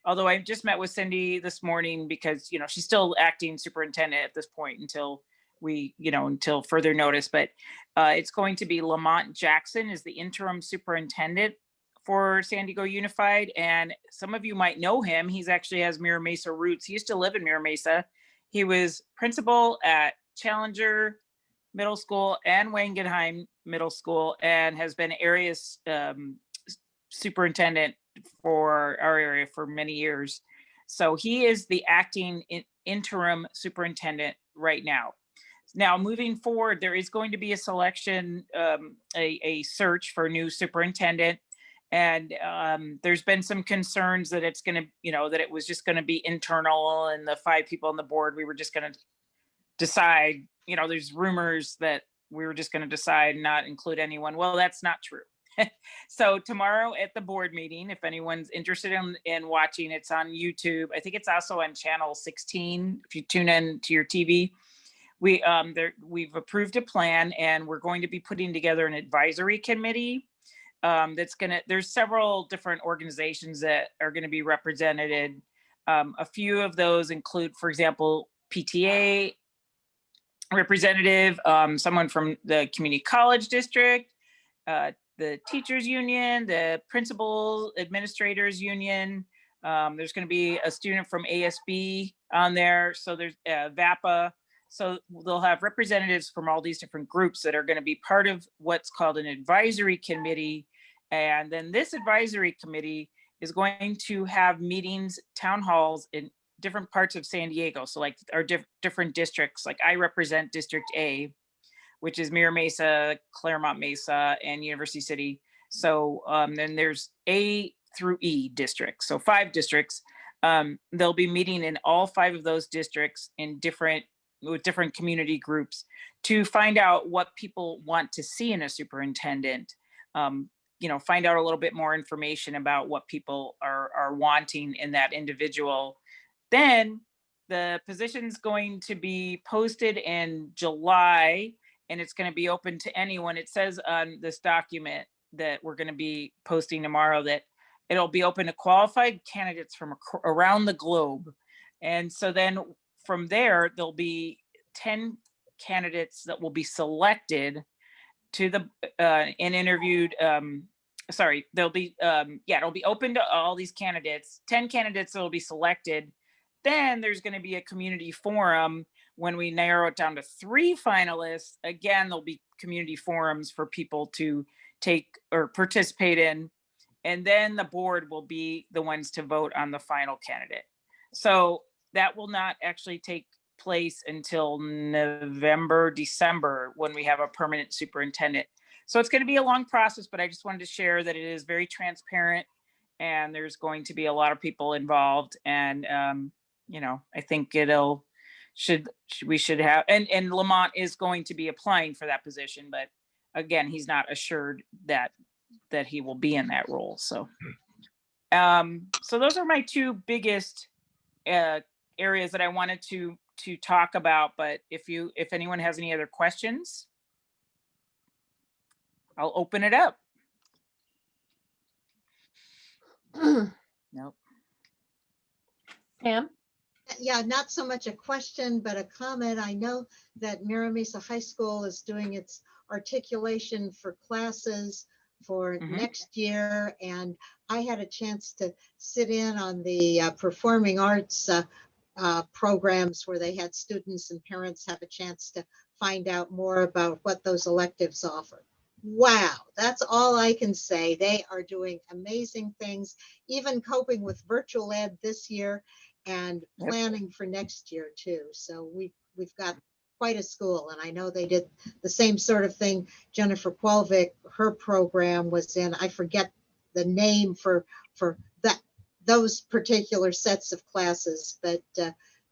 Although I just met with Cindy this morning because, she's still acting superintendent at this point until until further notice, but it's going to be Lamont Jackson is the interim superintendent for San Diego Unified. And some of you might know him. He's actually has Mira Mesa roots. He used to live in Mira Mesa. He was principal at Challenger Middle School and Wangenheim Middle School and has been area superintendent for our area for many years. So he is the acting interim superintendent right now. Now, moving forward, there is going to be a selection, a search for a new superintendent. And there's been some concerns that it's going to, that it was just going to be internal and the 5 people on the board, we were just going to decide, there's rumors that we were just going to decide not include anyone. Well, that's not true. So tomorrow at the board meeting, if anyone's interested in watching, it's on YouTube. I think it's also on channel 16. If you tune in to your TV, we've approved a plan and we're going to be putting together an advisory committee. There's several different organizations that are going to be represented. A few of those include, for example, PTA representative, someone from the community college district, the teachers union, the principal administrators union. There's going to be a student from ASB on there. So there's VAPA. So they'll have representatives from all these different groups that are going to be part of what's called an advisory committee. And then this advisory committee is going to have meetings, town halls in different parts of San Diego. So like our different districts, like I represent District A, which is Mira Mesa, Claremont Mesa, and University City. So then there's A through E districts. So 5 districts. They'll be meeting in all 5 of those districts with different community groups to find out what people want to see in a superintendent. Find out a little bit more information about what people are wanting in that individual. Then the position's going to be posted in July, and it's going to be open to anyone. It says on this document that we're going to be posting tomorrow that it'll be open to qualified candidates from around the globe. And so then from there, there'll be 10 candidates that will be selected to and interviewed. It'll be open to all these candidates, 10 candidates that will be selected. Then there's going to be a community forum when we narrow it down to 3 finalists. Again, there'll be community forums for people to take or participate in. And then the board will be the ones to vote on the final candidate. So that will not actually take place until November, December, when we have a permanent superintendent. So it's going to be a long process, but I just wanted to share that it is very transparent and there's going to be a lot of people involved. And, I think we should have, and Lamont is going to be applying for that position, but again, he's not assured that he will be in that role. So, so those are my 2 biggest areas that I wanted to talk about. But if anyone has any other questions, I'll open it up. Nope. Pam? Yeah, not so much a question, but a comment. I know that Mira Mesa High School is doing its articulation for classes for next year. And I had a chance to sit in on the performing arts programs where they had students and parents have a chance to find out more about what those electives offer. Wow, that's all I can say. They are doing amazing things, even coping with virtual ed this year and planning for next year too. So we've got quite a school, and I know they did the same sort of thing. Jennifer Qualvik, her program was in, I forget the name for those particular sets of classes, but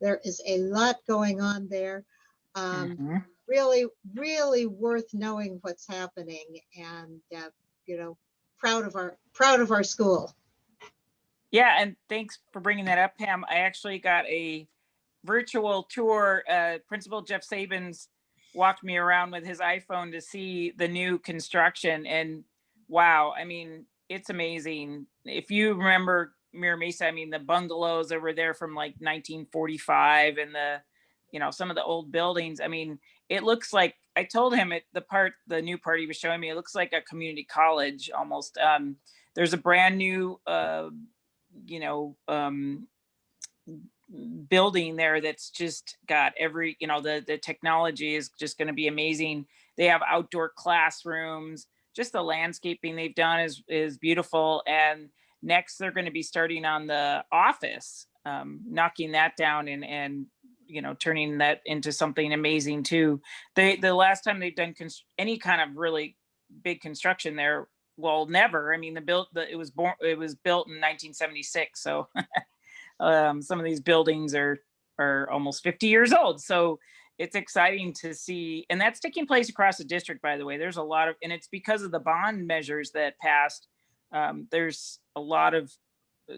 there is a lot going on there. Really, really worth knowing what's happening, and proud of our school. Yeah, and thanks for bringing that up, Pam. I actually got a virtual tour. Principal Jeff Sabins walked me around with his iPhone to see the new construction, and wow, I mean, it's amazing. If you remember Mira Mesa, I mean, the bungalows that were there from like 1945 and some of the old buildings. I mean, it looks like, I told him the new part he was showing me, it looks like a community college almost. There's a brand new, building there that's just got the technology is just going to be amazing. They have outdoor classrooms. Just the landscaping they've done is beautiful. And next they're going to be starting on the office, knocking that down and turning that into something amazing too. The last time they've done any kind of really big construction there, well, never. I mean, it was built in 1976, so some of these buildings are almost 50 years old. So it's exciting to see, and that's taking place across the district, by the way. There's a lot of, and it's because of the bond measures that passed. There's a lot of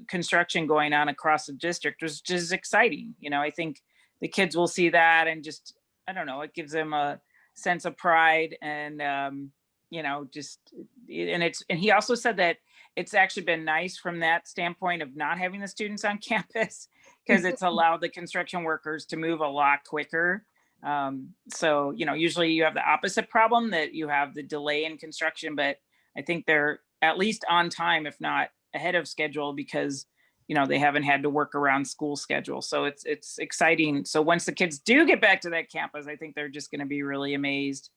construction going on across the district, which is exciting. I think the kids will see that and just, I don't know, it gives them a sense of pride and, and he also said that it's actually been nice from that standpoint of not having the students on campus, because it's allowed the construction workers to move a lot quicker. So, usually you have the opposite problem, that you have the delay in construction, but I think they're at least on time, if not ahead of schedule, because, they haven't had to work around school schedule. So it's exciting. So once the kids do get back to that campus, I think they're just going to be really amazed.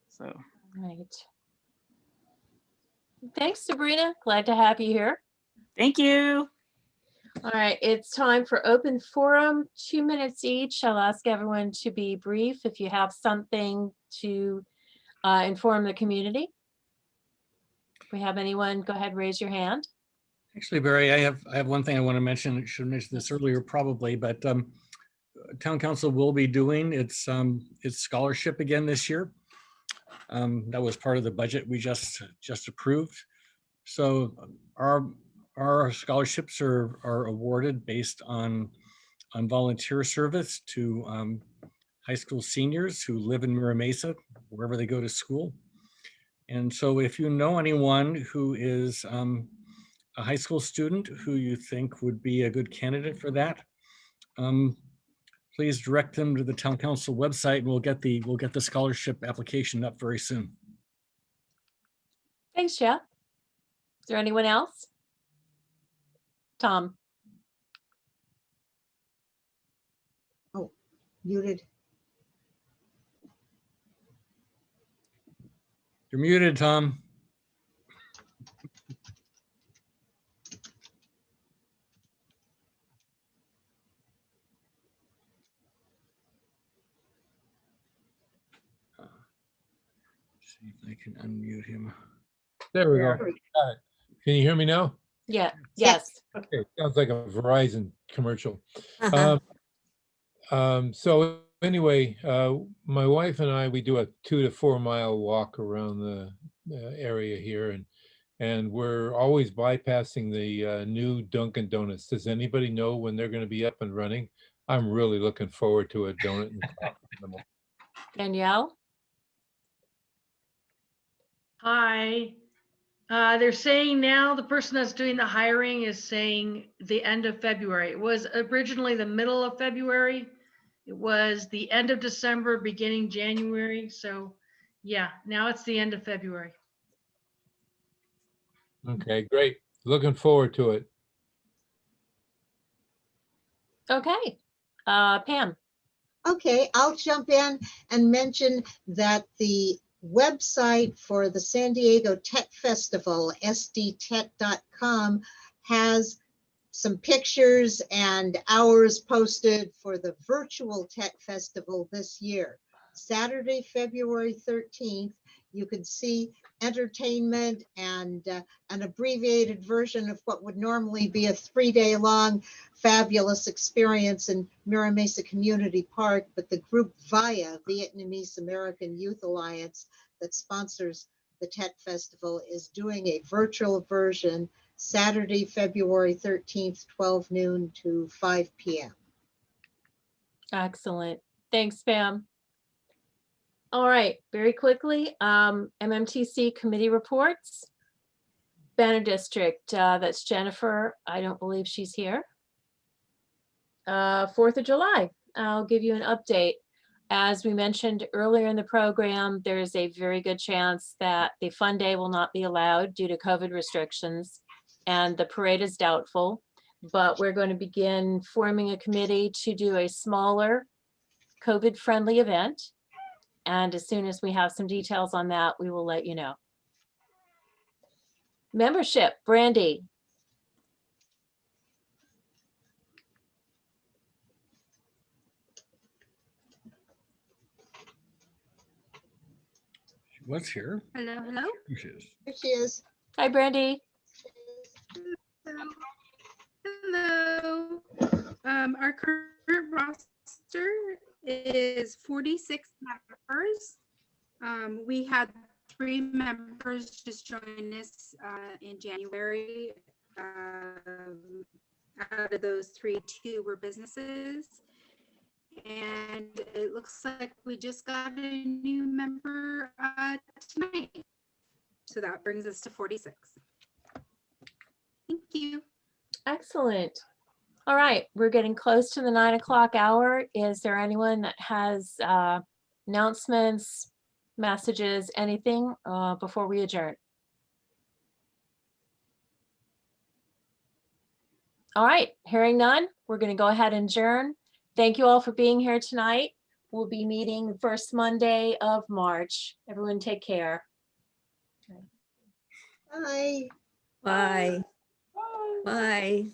So. Right. Thanks, Sabrina. Glad to have you here. Thank you. All right, it's time for open forum, 2 minutes each. I'll ask everyone to be brief if you have something to inform the community. If we have anyone, go ahead, raise your hand. Actually, Barry, I have one thing I want to mention. I should have mentioned this earlier probably, but Town Council will be doing its scholarship again this year. That was part of the budget we just approved. So our scholarships are awarded based on volunteer service to high school seniors who live in Mira Mesa, wherever they go to school. And so if you know anyone who is a high school student who you think would be a good candidate for that, please direct them to the Town Council website, and we'll get the scholarship application up very soon. Thanks, Jeff. Is there anyone else? Tom. Oh, muted. You're muted, Tom. See if I can unmute him. There we go. Got it. Can you hear me now? Yeah. Yes. Okay. Sounds like a Verizon commercial. So anyway, my wife and I, we do a 2 to 4 mile walk around the area here, and we're always bypassing the new Dunkin' Donuts. Does anybody know when they're going to be up and running? I'm really looking forward to a donut and coffee. Danielle. Hi. They're saying now, the person that's doing the hiring is saying the end of February. It was originally the middle of February. It was the end of December, beginning January. So yeah, now it's the end of February. Okay, great. Looking forward to it. Okay. Pam. Okay, I'll jump in and mention that the website for the San Diego Tech Festival, sdtech.com, has some pictures and hours posted for the virtual Tech Festival this year. Saturday, February 13th, you can see entertainment and an abbreviated version of what would normally be a 3-day-long fabulous experience in Mira Mesa Community Park, but the group VIA, Vietnamese American Youth Alliance, that sponsors the Tech Festival, is doing a virtual version Saturday, February 13th, 12 noon to 5 p.m. Excellent. Thanks, Pam. All right, very quickly, MMTC committee reports. Banner District, that's Jennifer. I don't believe she's here. 4th of July, I'll give you an update. As we mentioned earlier in the program, there's a very good chance that the fun day will not be allowed due to COVID restrictions, and the parade is doubtful, but we're going to begin forming a committee to do a smaller COVID-friendly event. And as soon as we have some details on that, we will let you know. Membership, Brandy. She was here. Hello, hello. Here she is. Here she is. Hi, Brandy. Hello. Our current roster is 46 members. We had 3 members just join us in January. Out of those 3, 2 were businesses. And it looks like we just got a new member tonight. So that brings us to 46. Thank you. Excellent. All right, we're getting close to the 9 o'clock hour. Is there anyone that has announcements, messages, anything before we adjourn? All right, hearing none, we're going to go ahead and adjourn. Thank you all for being here tonight. We'll be meeting the first Monday of March. Everyone take care. Bye. Bye. Bye.